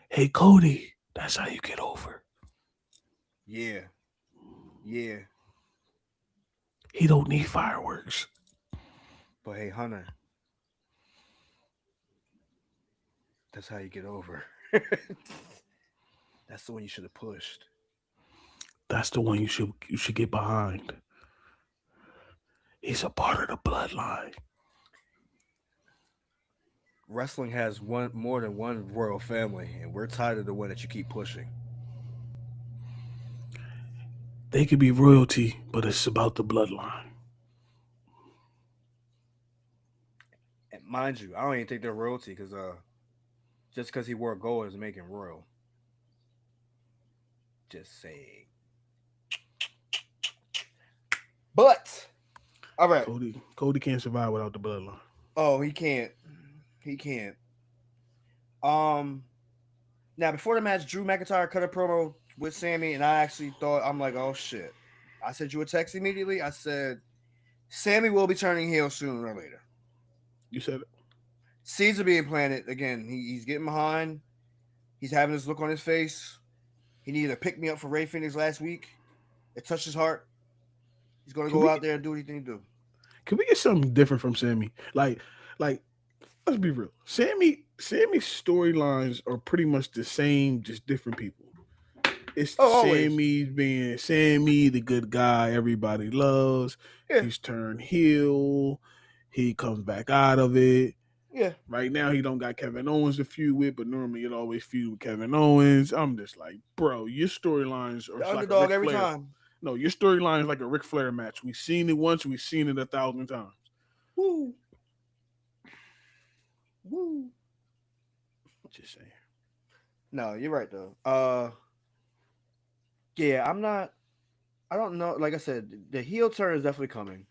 Hey, Cody. That's how you get over. yeah, yeah. He don't need fireworks. But hey, Hunter, that's how you get over. That's the one you should have pushed. That's the one you should get behind. He's a part of the bloodline. Wrestling has one more than one royal family, and we're tired of the one that you keep pushing. They could be royalty, but it's about the bloodline. And mind you, I don't even think they're royalty because just because he wore gold doesn't make him royal. Just saying. But all right. Cody can't survive without the bloodline. Oh, he can't. He can't. Um. Now before the match, Drew McIntyre cut a promo with Sammy, and I actually thought I'm like, oh shit. I sent you a text immediately. I said, Sammy will be turning heel sooner or later. You said it. Seeds are being planted again. He's getting behind. He's having this look on his face. He needed a pick me up for Ray Phoenix last week. It touched his heart. He's going to Can go we out there and do what he needs to do. can we get something different from Sammy? Like let's be real. Sammy's storylines are pretty much the same, just different people. It's Oh, always. Sammy being Sammy, the good guy everybody loves. Yeah, He's turned heel. He comes back out of it. yeah. Right now, he don't got Kevin Owens to feud with, but normally he'd always feud with Kevin Owens. I'm just like, bro, your storylines are The like a underdog Ric every Flair. time. No, your storyline is like a Ric Flair match. We've seen it once, we've seen it 1,000 times. Woo. Woo. Just saying. No, you're right though. Yeah, I'm not. I don't know. Like I said, the heel turn is definitely coming.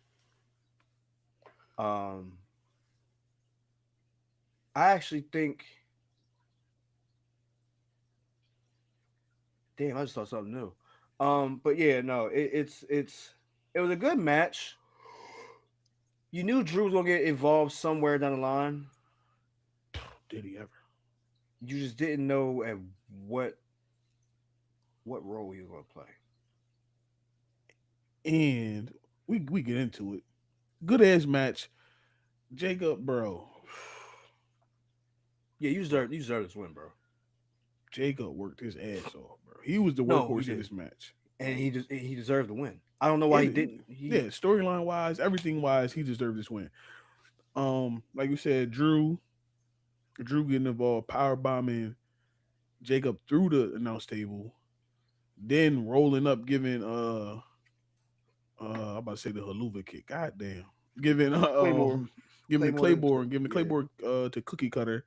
Um, I actually think. Damn, I just thought something new. But yeah, no, it was a good match. You knew Drew was gonna get involved somewhere down the line. Did he ever? You just didn't know at what role he was gonna play. And we get into it. Good ass match. Jacob, bro. Yeah, you deserve this win, bro. Jacob worked his ass off, bro. He was the No, he workhorse of did, this match. and he deserved the win. I don't know why he And didn't. yeah, storyline wise, everything wise, he deserved this win. Like you said, Drew getting involved, power bombing Jacob through the announce table, then rolling up, giving I'm about to say the haluva kick. God damn, giving Claymore, giving the Claymore didn't Claymore, too. giving the Yeah, Claymore to Cookie Cutter,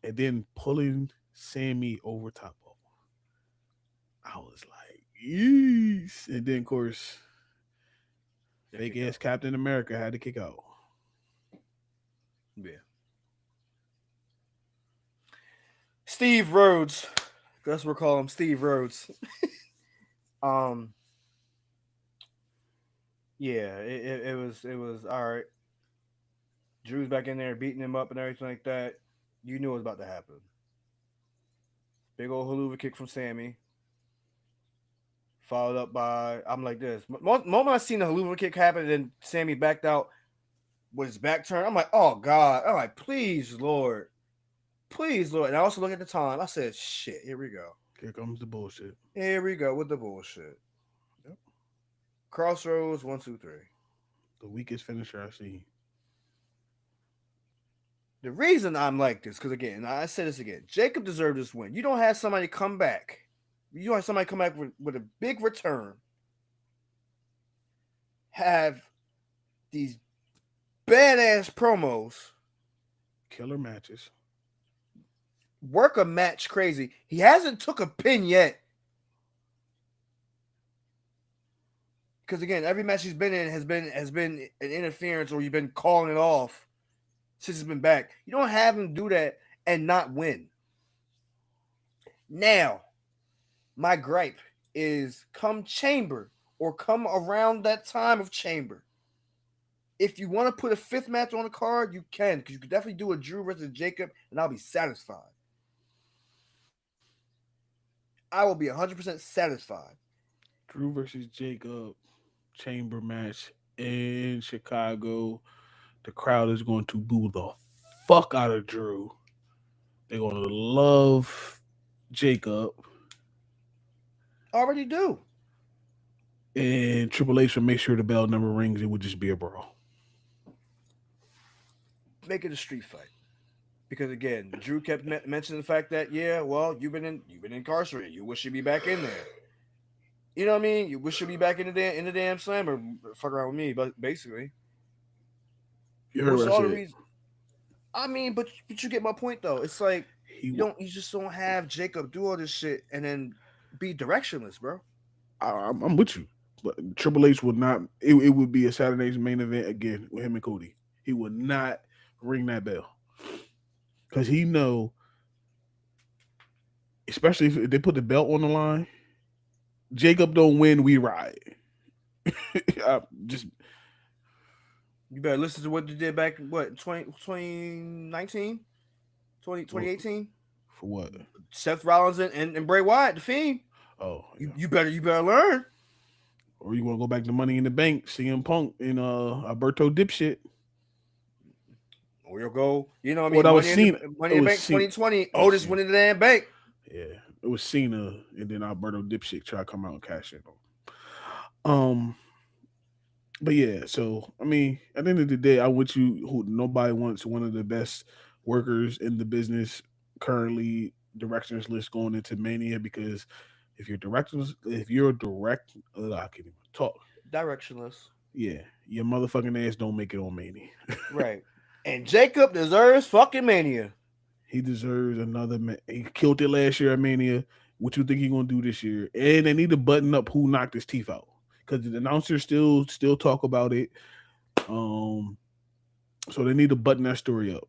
and then pulling Sammy over top of him. I was like, yes. And then of course, they fake kick ass out. Captain America had to kick out. Yeah, Steve Rhodes. That's what we call him, Steve Rhodes. Um, yeah, it was all right. Drew's back in there beating him up and everything like that. You knew it was about to happen. Big old haluva kick from Sammy, followed up by I'm like this. Moment I seen the haluva kick happen, and then Sammy backed out with his back turned. I'm like, oh God. I'm like, please, Lord. Please, Lord. And I also look at the time. I said, shit, here we go. Here comes the bullshit. Here we go with the bullshit. Yep. Crossroads, 1, 2, 3. The weakest finisher I've seen. The reason I'm like this, because again, I say this again, Jacob deserved this win. You don't have somebody come back. You don't have somebody come back with a big return. Have these badass promos, Killer matches. work a match crazy. He hasn't took a pin yet. Because again, every match he's been in has been an interference or you've been calling it off since he's been back. You don't have him do that and not win. Now, my gripe is come Chamber or come around that time of Chamber. If you want to put a fifth match on the card, you can, because you could definitely do a Drew versus Jacob, and I'll be satisfied. I will be 100% satisfied. Drew versus Jacob chamber match in Chicago. The crowd is going to boo the fuck out of Drew. They're going to love Jacob. Already do. And Triple H will make sure the bell never rings. It would just be a brawl. Make it a street fight. Because again, Drew kept mentioning the fact that well, you've been incarcerated. You wish you'd be back in there. You know what I mean? You wish you'd be back in the damn slam or fuck around with me, but basically. You heard Which what I all the said. reason. I mean, but you get my point though. It's like you just don't have Jacob do all this shit and then be directionless, bro. I'm with you, but Triple H would not. It would be a Saturday's main event again with him and Cody. He would not ring that bell because he know, especially if they put the belt on the line. Jacob don't win, we ride. Just You better listen to what you did back what 2019, 2018. for what? Seth Rollins and Bray Wyatt, the Fiend. Oh, yeah. You better learn. Or you want to go back to Money in the Bank, CM Punk and Alberto Dipshit. Or you'll go, you know what I Well, mean? that was Cena. Money in the Bank 2020. Otis winning the damn bank. Yeah, it was Cena and then Alberto Dipshit try to come out and cash in on. But yeah, so I mean, at the end of the day, I want you who nobody wants one of the best workers in the business currently directions list going into Mania because if you're a direct, I can't even talk. Directionless. Yeah, your motherfucking ass don't make it on Mania. Right. And Jacob deserves fucking Mania. He deserves another. He killed it last year at Mania. What you think he gonna do this year? And they need to button up who knocked his teeth out because the announcers still talk about it. So they need to button that story up.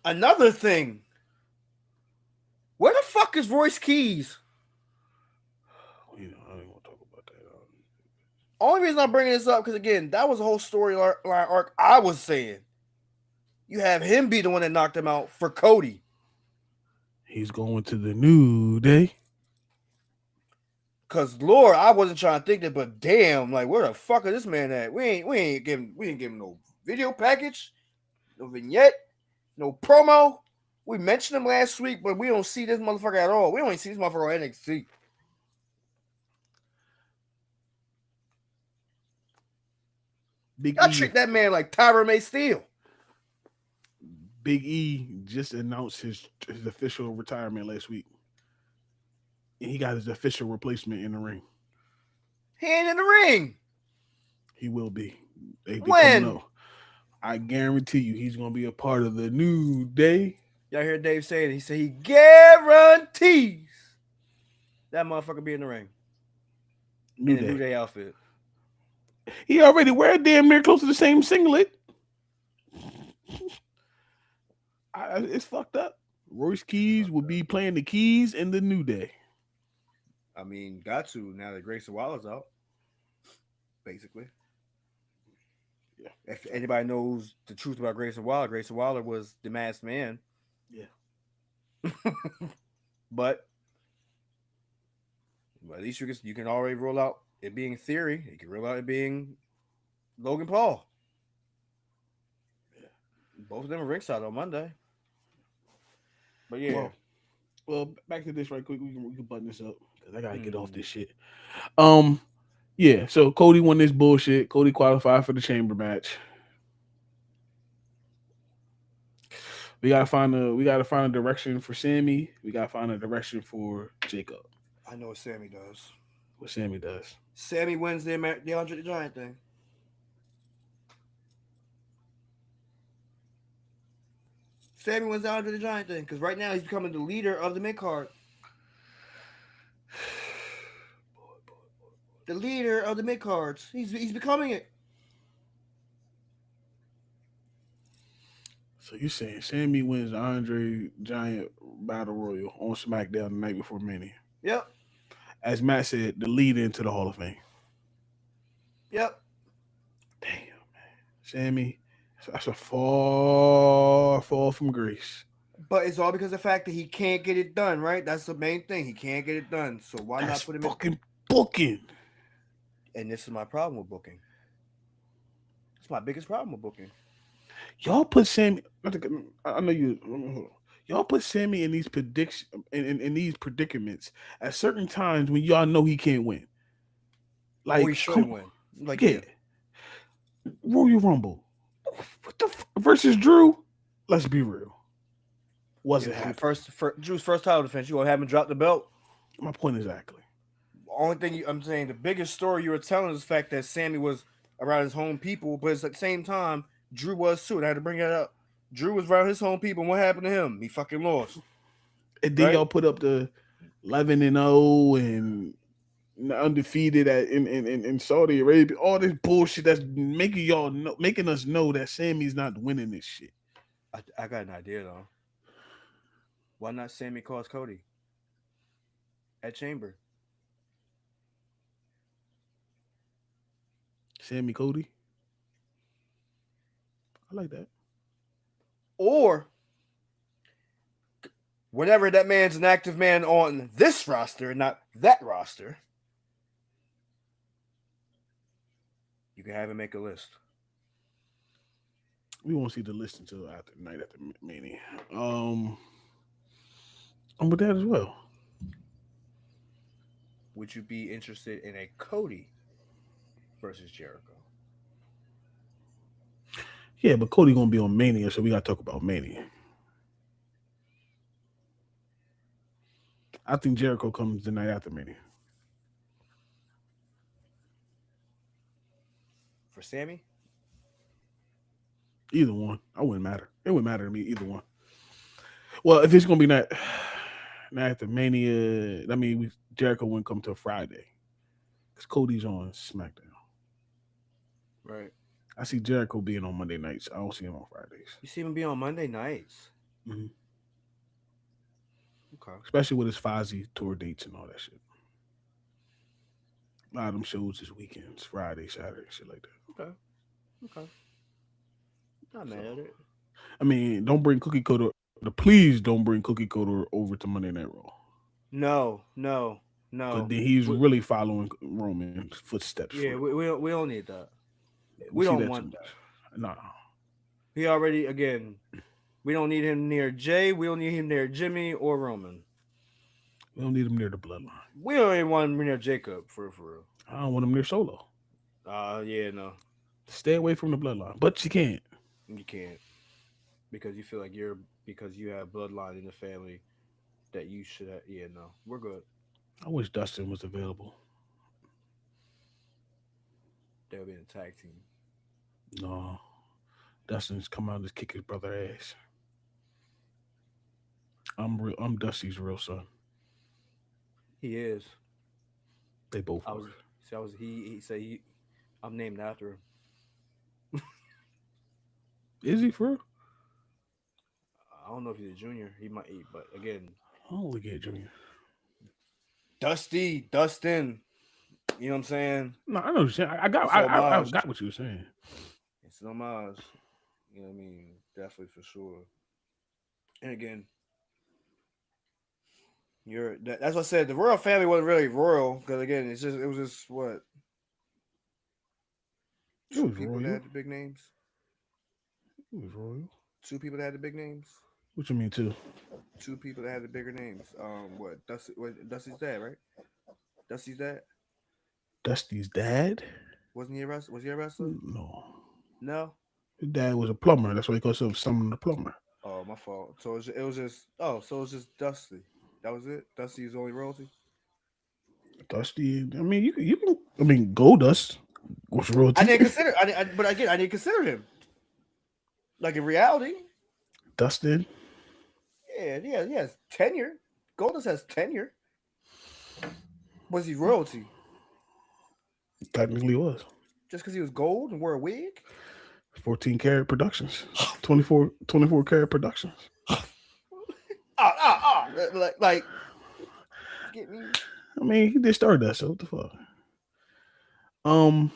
Another thing. Where the fuck is Royce Keys? You know, I don't want to talk about that. Only reason I'm bringing this up because again, that was a whole storyline arc. I was saying, you have him be the one that knocked him out for Cody. He's going to the New Day. Cause Lord, I wasn't trying to think that, but damn, like where the fuck is this man at? We ain't give him no video package, no vignette, no promo. We mentioned him last week, but we don't see this motherfucker at all. We don't even see this motherfucker on NXT. Y'all treat that man like Tyra May Steele. Big E just announced his official retirement last week. And he got his official replacement in the ring. He ain't in the ring. He will be. When? I guarantee you he's going to be a part of the New Day. Y'all hear Dave say it. He said he guarantees that motherfucker be in the ring. In the New Day outfit. He already wear damn near close to the same singlet. It's fucked up. Royce Keys will be playing the keys in the New Day. I mean, got to now that Grayson Waller's out. Basically. Yeah. If anybody knows the truth about Grayson Waller was the masked man. Yeah. but at least you can already roll out it being Theory. You can roll out it being Logan Paul. Yeah. Both of them are ringside on Monday. But yeah. Well, back to this right quick. We can button this up because I gotta get off this shit. Yeah, so Cody won this bullshit. Cody qualified for the chamber match. We gotta find a direction for Sammy. We gotta find a direction for Jacob. I know what Sammy does. What Sammy does. Sammy wins the Andre the Giant thing. Sammy wins the Andre the Giant thing because right now he's becoming the leader of the mid card. The leader of the mid cards. He's becoming it. So you saying Sammy wins the Andre Giant Battle Royal on SmackDown the night before Mania? Yep. As Matt said, the lead into the Hall of Fame. Yep. Damn, Sammy, that's a far fall from grace. But it's all because of the fact that he can't get it done, right? That's the main thing. He can't get it done. So why That's not put him in? fucking booking. And this is my problem with booking. It's my biggest problem with booking. Y'all put Sammy. I know you. Hold on. Y'all put Sammy in these prediction in these predicaments at certain times when y'all know he can't win. Or he Like, shouldn't come win. Like, yeah, Royal Rumble. What the versus Drew? Let's be real. Wasn't happening. Drew's first title defense. You gonna have him drop the belt? My point exactly. Only thing I'm saying, the biggest story you were telling is the fact that Sammy was around his home people, but it's at the same time, Drew was too. And I had to bring that up. Drew was around his home people. And what happened to him? He fucking lost. And then Right? y'all put up the 11-0 and undefeated in Saudi Arabia. All this bullshit that's making us know that Sammy's not winning this shit. I got an idea though. Why not Sammy calls Cody at Chamber? Sammy Cody. I like that. Or whenever that man's an active man on this roster and not that roster, you can have him make a list. We won't see the list until after night after Mania. I'm with that as well. Would you be interested in a Cody versus Jericho? Yeah, but Cody gonna be on Mania, so we gotta talk about Mania. I think Jericho comes the night after Mania. For Sammy? Either one. I wouldn't matter. It wouldn't matter to me, either one. Well, if it's gonna be night after Mania, I mean Jericho wouldn't come till Friday. Because Cody's on SmackDown. Right. I see Jericho being on Monday nights. I don't see him on Fridays. You see him be on Monday nights. Mm-hmm. Okay. Especially with his Fozzy tour dates and all that shit. A lot of them shows this weekends, Friday, Saturday, shit like that. Okay. Okay. Not mad at it. I mean, don't bring Cookie Cutter. Please don't bring Cookie Cutter over to Monday Night Raw. No, no, Because no. then he's really following Roman's footsteps. Yeah, we don't need that. We We see don't that too want much. that. Nah. He already again. We don't need him near Jay. We don't need him near Jimmy or Roman. We don't need him near the bloodline. We don't even want him near Jacob for real. I don't want him near Solo. Yeah, no, Stay away from the bloodline. But you can't. you can't because you feel like because you have bloodline in the family that you should have. Yeah, no, we're good. I wish Dustin was available. They'll be in a tag team. No. Dustin's come out and just kick his brother ass. I'm Dusty's real son. He is. They both I are. was. See, I was. He said he. I'm named after him. Is he for real? I don't know if he's a junior. He might eat, but again, I don't look at Junior. Dustin. You know what I'm saying? No, I know what you're saying. I got It's I homage. got what you were saying. It's an homage. You know what I mean? Definitely for sure. And again, that's what I said. The royal family wasn't really royal because again, it was just what It two was people that royal. had the big names. It was royal. Two people that had the big names. What you mean too? Two people that had the bigger names. What Dusty's dad, right? Dusty's dad. Dusty's dad? Wasn't he a wrestler? Was he a wrestler? No. No. His dad was a plumber. That's why he calls himself Summon the Plumber. Oh, my fault. So it was just so it was just Dusty. That was it. Dusty's only royalty. Dusty, I mean, I mean, Goldust was I royalty. didn't consider. But again, I didn't consider him. Like in reality, Dustin, yeah, yeah, he has tenure. Goldust has tenure. Was he royalty technically was. just because he was gold and wore a wig? 14 Karat Productions. 24 Karat Productions. Like, get me. I mean, he did start that, so what the fuck? Um,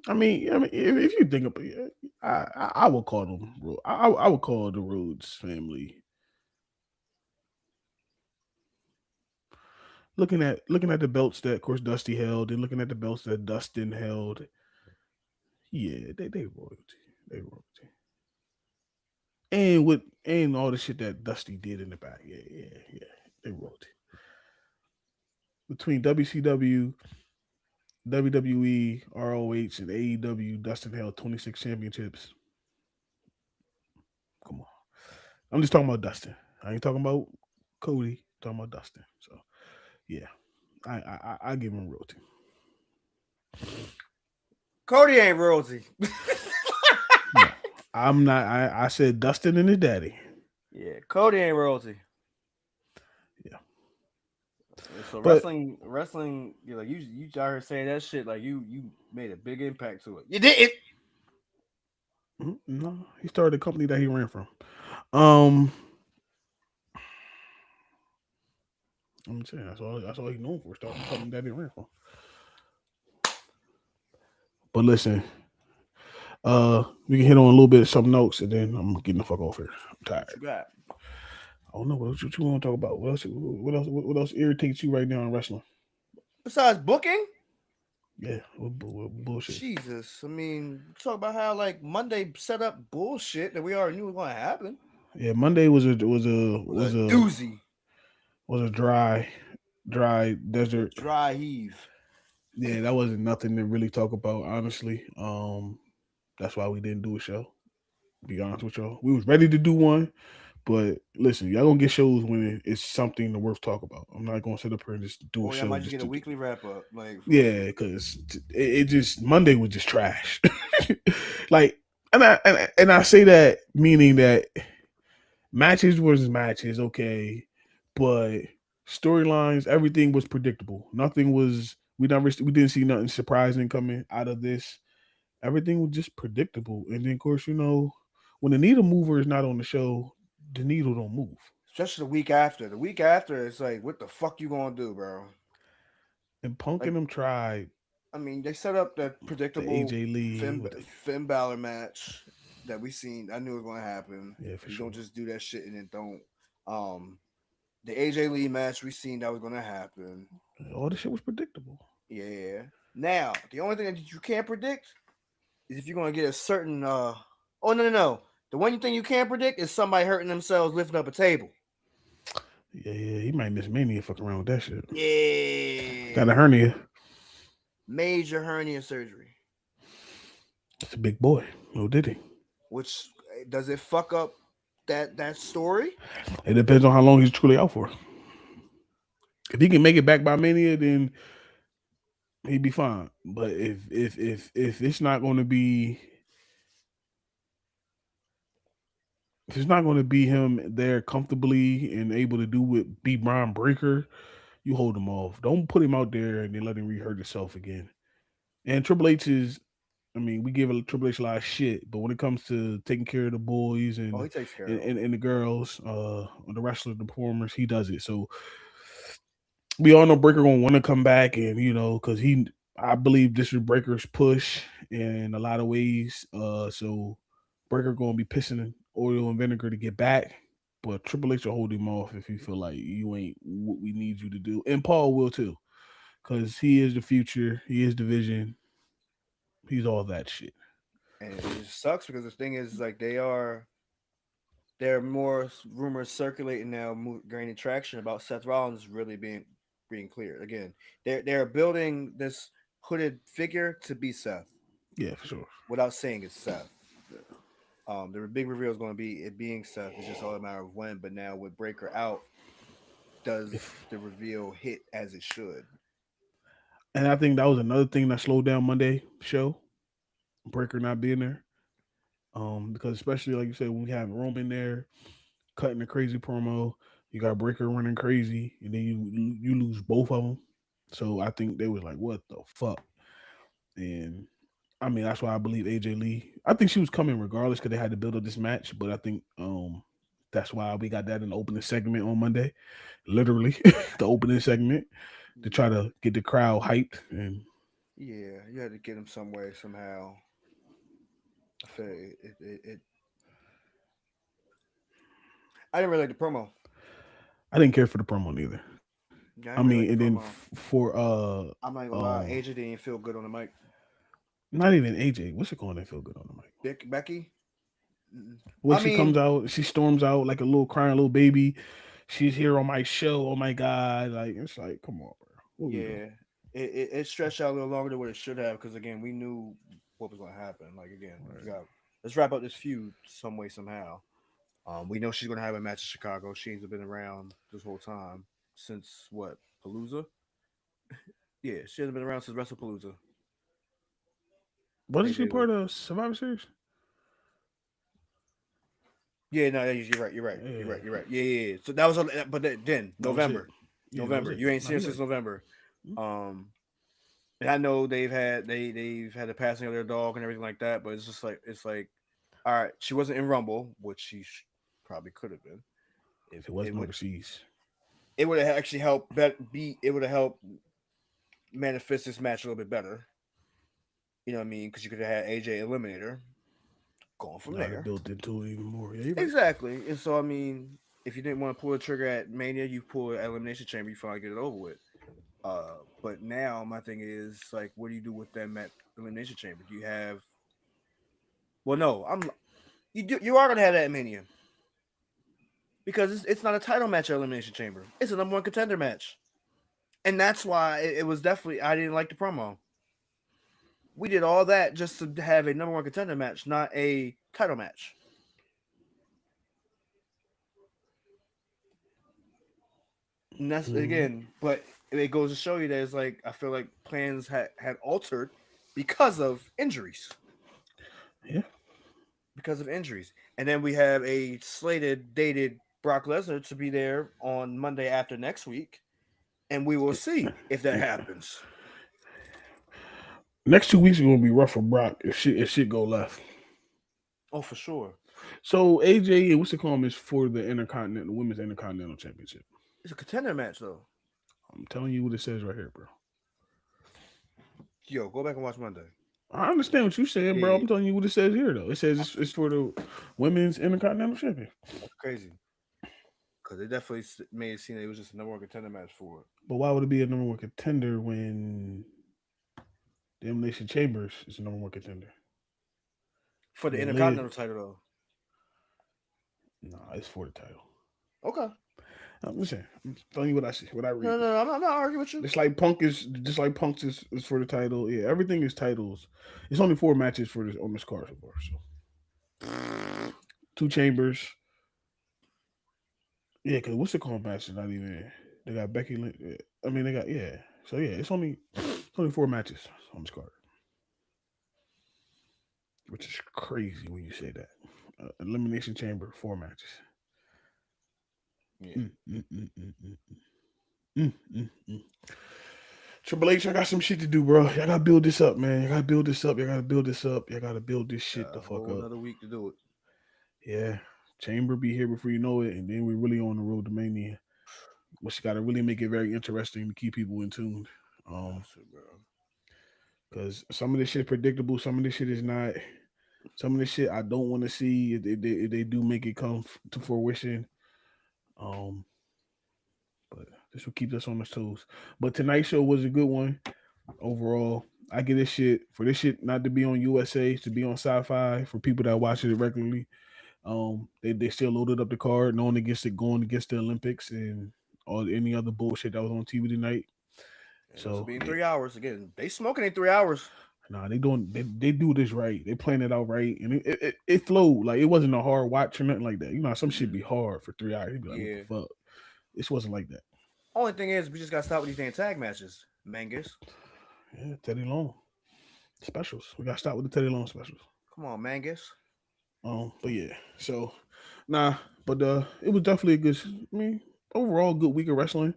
I mean, if you think about it, I would call them. I would call the Rhodes family. Looking at the belts that, of course, Dusty held, and looking at the belts that Dustin held, yeah, they royalty. They royalty. And all the shit that Dusty did in the back, yeah, they royalty. Between WCW, WWE, ROH, and AEW, Dustin held 26 championships. Come on. I'm just talking about Dustin. I ain't talking about Cody. I'm talking about Dustin. So yeah, I give him royalty. Cody ain't royalty. No, I'm not. I said Dustin and his daddy. Yeah, Cody ain't royalty. Yeah, So but wrestling, you out here saying that shit like you made a big impact to it. You did it. no, he started a company that he ran from. Um, I'm saying that's all he's known for. Starting a company that he ran from. But listen, we can hit on a little bit of something else, and then I'm getting the fuck off here. I'm tired. What you got? I don't know what you want to talk about. What else? What else irritates you right now in wrestling? Besides booking, Yeah, what bullshit. Jesus. I mean, talk about how like Monday set up bullshit that we already knew was going to happen. Yeah, Monday It was a doozy, was a dry desert. dry heave. Yeah, that wasn't nothing to really talk about, honestly. That's why we didn't do a show. Be honest with y'all, we was ready to do one, but listen, y'all gonna get shows when it's something to worth talk about. I'm not gonna sit up here and just do a Or I show might just just get a to. weekly wrap up. Like, Yeah, because it just Monday was just trash. Like, and I say that meaning that matches was matches, okay, but storylines, everything was predictable. Nothing was we didn't see nothing surprising coming out of this. Everything was just predictable, and then of course when the needle mover is not on the show, the needle don't move. especially the week after. The week after, it's like, what the fuck you gonna do, bro? And Punk Like, and them tried I mean, they set up that the predictable AJ Lee with the Finn Balor match that we seen. I knew it was gonna happen. yeah for You don't sure. just do that shit and then don't. Um, the AJ Lee match we seen that was gonna happen. All the shit was predictable. Yeah. Now the only thing that you can't predict is if you're gonna get a certain. Oh no. The one thing you can't predict is somebody hurting themselves lifting up a table. Yeah, he might miss Mania fucking around with that shit. Got a Yeah. hernia. Major hernia surgery. It's a big boy. No did he? Which does it fuck up that story? It depends on how long he's truly out for. If he can make it back by Mania, then he'd be fine. But if it's not going to be if it's not going to be him there comfortably and able to do it, be Brian Breaker, you hold him off. Don't put him out there and then let him re-hurt himself again. And Triple H is, I mean, we give Triple H a lot of shit, but when it comes to taking care of the boys Oh, and he takes care and, of them. and, and the girls, the wrestlers, the performers, he does it. So we all know Breaker gonna want to come back, and because I believe this is Breaker's push in a lot of ways. So Breaker gonna be pissing oil and vinegar to get back, but Triple H will hold him off if he feel like you ain't what we need you to do, and Paul will too, because he is the future, he is the vision, he's all that shit. And it just sucks because the thing is like there are more rumors circulating now gaining traction about Seth Rollins really being being clear. Again, they're building this hooded figure to be Seth Yeah, for sure. without saying it's Seth. The big reveal is going to be it being Seth. It's just all a matter of when. But now with Breaker out, does If the reveal hit as it should? and I think that was another thing that slowed down Monday show, Breaker not being there. Because especially like you said, when we have Roman there cutting a crazy promo, you got Breaker running crazy, and then you lose both of them. So I think they was like, "What the fuck?" And I mean, that's why I believe AJ Lee. I think she was coming regardless because they had to build up this match. But I think that's why we got that in the opening segment on Monday, literally the opening segment to try Yeah, to get the crowd hyped. And yeah. You had to get him some way somehow. I feel it. I didn't really like the promo. I didn't care for the promo neither. I Yeah, I mean, didn't and really like the then promo. for I'm not even gonna lie. AJ didn't feel good on the mic. not even AJ, what's it called? They feel good on the mic. Becky. Mm-mm. When I she comes mean, out, she storms out like a little crying little baby. She's here on my show. Oh my god! Like it's like, come on, bro. What we doing? yeah, it stretched out a little longer than what it should have because again, we knew what was gonna happen. Like again, you Right. got let's wrap up this feud some way somehow. We know she's gonna have a match in Chicago. She's been around this whole time since what Palooza? Yeah, she hasn't been around since WrestlePalooza. Wasn't she AJ Lee. part of Survivor Series? Yeah, no, you're right. You're right. You're right. Yeah, You're right. Yeah, yeah. Yeah. So that was, but then that was it. November, Yeah, that was November. it. You ain't No, seen her you're since right. November. Mm. Um, and I know they've had the passing of their dog and everything like that, but it's like, all right, she wasn't in Rumble, which probably could have been. If If it it wasn't would, overseas, it would have actually helped. Be it would have helped manifest this match a little bit better. You know what I mean? Because you could have had AJ Eliminator going from I'd have there. built into it even more. Yeah, you're right. Exactly. And so I mean, if you didn't want to pull the trigger at Mania, you pull an Elimination Chamber. You finally get it over with. But now my thing is like, what do you do with them at Elimination Chamber? Do you have? Well, no, you are gonna have that at Mania because it's not a title match at Elimination Chamber. It's a number one contender match, and that's why it was definitely I didn't like the promo. We did all that just to have a number one contender match, not a title match. And that's Mm-hmm. again, but it goes to show you that it's like I feel like plans had altered because of injuries. Yeah, Because of injuries. And then we have a slated dated Brock Lesnar to be there on Monday after next week. And we will see if that happens. next 2 weeks are gonna be rough for Brock if shit go left. Oh, for sure. So AJ and what's it called is for the Intercontinental Women's Intercontinental Championship. It's a contender match though. I'm telling you what it says right here, bro. Yo, go back and watch Monday. I understand what you're saying, bro. Yeah, I'm telling you what it says here, though. It says it's for the Women's Intercontinental Champion. that's crazy. Because they definitely made it seem that it was just a number one contender match for it. But why would it be a number one contender when the Elimination Chambers is a number one contender? For the Then later, Intercontinental title though. nah, it's for the title. Okay. I'm just saying. I'm just telling you what I see, what I read. No, I'm not arguing with you. Just like Punk's is for the title. Yeah, everything is titles. It's only 4 matches for this on this card so far. So 2 chambers. Yeah, because what's the called match is not even. They got Becky Lynch. Yeah. I mean, they got yeah. So yeah, it's only 4 matches on this card, which is crazy when you say that. Elimination Chamber 4 matches. Yeah. Mm, mm, mm, mm, mm, mm, mm, mm. Triple H, I got some shit to do, bro. Y'all gotta build this up, man. Y'all gotta build this up. Y'all gotta build this up. Y'all gotta build this shit Got the a fuck whole up. another week to do it. Yeah. Chamber be here before you know it, and then we really on the road to Mania. But you gotta really make it very interesting to keep people in tune. Um, That's it, bro. because some of this shit predictable, some of this shit is not. Some of this shit I don't want to see if they do make it come to fruition. Um, but this will keep us on the toes. But tonight's show was a good one overall. I get this shit for this shit not to be on USA, to be on Sci-Fi for people that watch it regularly. They still loaded up the card, knowing against it going against the Olympics, and all any other bullshit that was on TV tonight. And this will So be in yeah, 3 hours again. They smoking in 3 hours. nah, they do this right. They playing it out right, and it flowed like it wasn't a hard watch or nothing like that. You know, some shit be hard for 3 hours. You be like, what the Yeah. fuck? This wasn't like that. Only thing is, we just gotta stop with these damn tag matches, Mangus. Yeah, Teddy Long specials. We got to stop with the Teddy Long specials. Come on, Mangus. But yeah, so nah, but it was definitely a good. I mean, overall, good week of wrestling.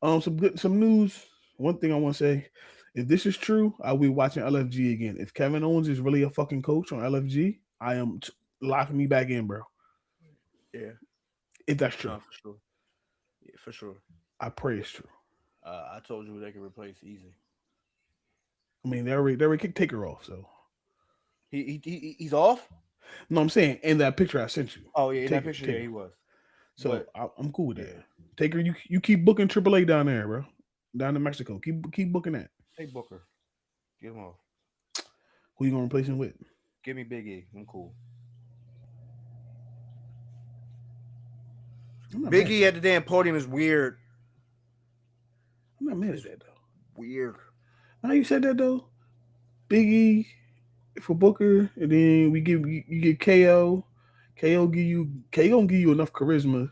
Some news. One thing I want to say, if this is true, I'll be watching LFG again. If Kevin Owens is really a fucking coach on LFG, I am locking me back in, bro. Yeah, If that's true, no, for sure. Yeah, for sure. I pray it's true. I told you they could replace easy. I mean, they already kicked Taker off, so He's off. no, I'm saying in that picture I sent you, Oh yeah, in that Taker, picture, yeah, Taker. he was. So But I'm cool with that. yeah, Taker, you keep booking AAA down there, bro. Down in Mexico, keep booking that. hey Booker, get him off. Who you gonna replace him with? Give me Big E. I'm cool. I'm not Big mad at E that. at the damn podium is weird. I'm not mad at It's that though. weird. Now you said that though, Biggie for Booker, and then you get KO. KO gonna give you enough charisma,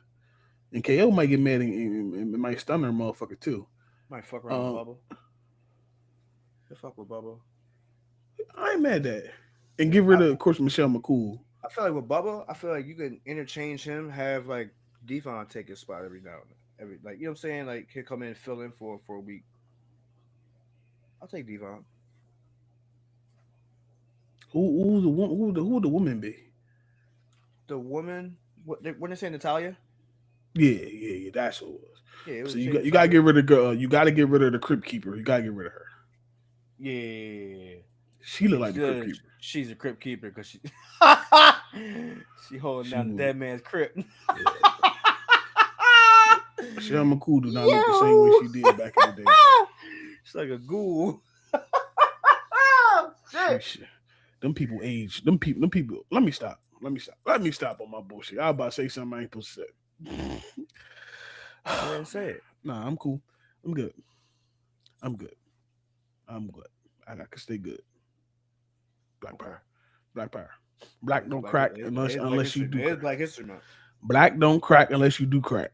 and KO might get mad and might stun her motherfucker too. Might fuck around with Um, Bubba. He'll fuck with Bubba. I ain't mad at that, and Yeah, get rid of course Michelle McCool. I feel like with Bubba, I feel like you can interchange him. Have like Devon take his spot every now and then. Every like you know what I'm saying. Like he'll come in and fill in for a week. I'll take Devon. Who would the woman be? The woman. When they say Natalia. Yeah. That's who it was. Yeah, it So was say you gotta Natalia. get rid of girl. You gotta get rid of the crypt keeper. You gotta get rid of her. Yeah, She look like she's the crypt a, keeper. she's a crypt keeper because she she holding She down the would. dead man's crypt. Yeah. Michelle McCool do not look the same way Yo, she did back in the day, bro. she's like a ghoul. Shit. She, them people age. Them people. Them people. Let me stop. Let me stop on my bullshit. I was about to say something I ain't supposed to say. Go ahead and say it. Nah, I'm cool. I'm good. I'm good. I'm good. I can stay good. Black Okay. power. Black power. Black It's don't Black, crack it's Black unless you History do Month. It's crack. Black History Month. Black don't crack unless you do crack.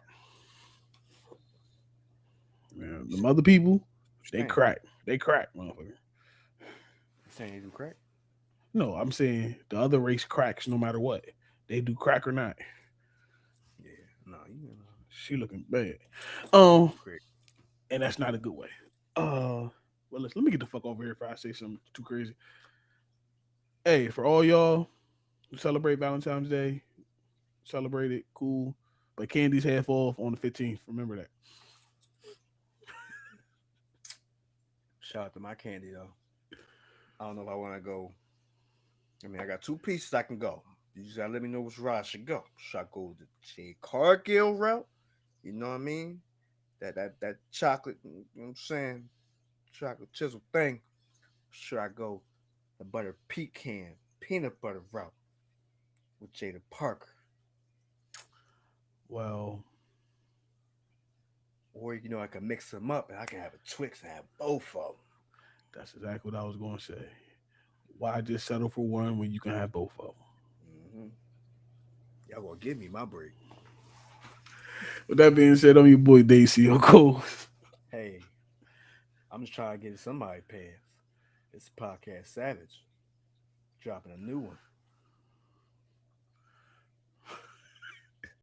Man, the other people, What you they saying? crack. They crack, motherfucker. You saying you do crack? No, I'm saying the other race cracks no matter what. They do crack or not. Yeah. No, you know. She looking bad. You Um, crack. and that's not a good way. Well, let me get the fuck over here if I say something too crazy. Hey, for all y'all who celebrate Valentine's Day, celebrate it, cool. But candy's half off on the 15th. Remember that. Shout out to my candy though. I don't know if I want to go. I mean, I got two pieces I can go. You just gotta let me know which route I should go. Should I go the J Cargill route? You know what I mean? That chocolate. You know what I'm saying? Chocolate chisel thing. Should I go the butter pecan peanut butter route with Jada Parker? Well, Or you know, I can mix them up and I can have a Twix and have both of them. that's exactly what I was going to say. Why just settle for one when you can have both of them? Hmm. Y'all gonna give me my break. With that being said, I'm your boy Daisy Cole. Hey, I'm just trying to get somebody pants. It's podcast Savage dropping a new one.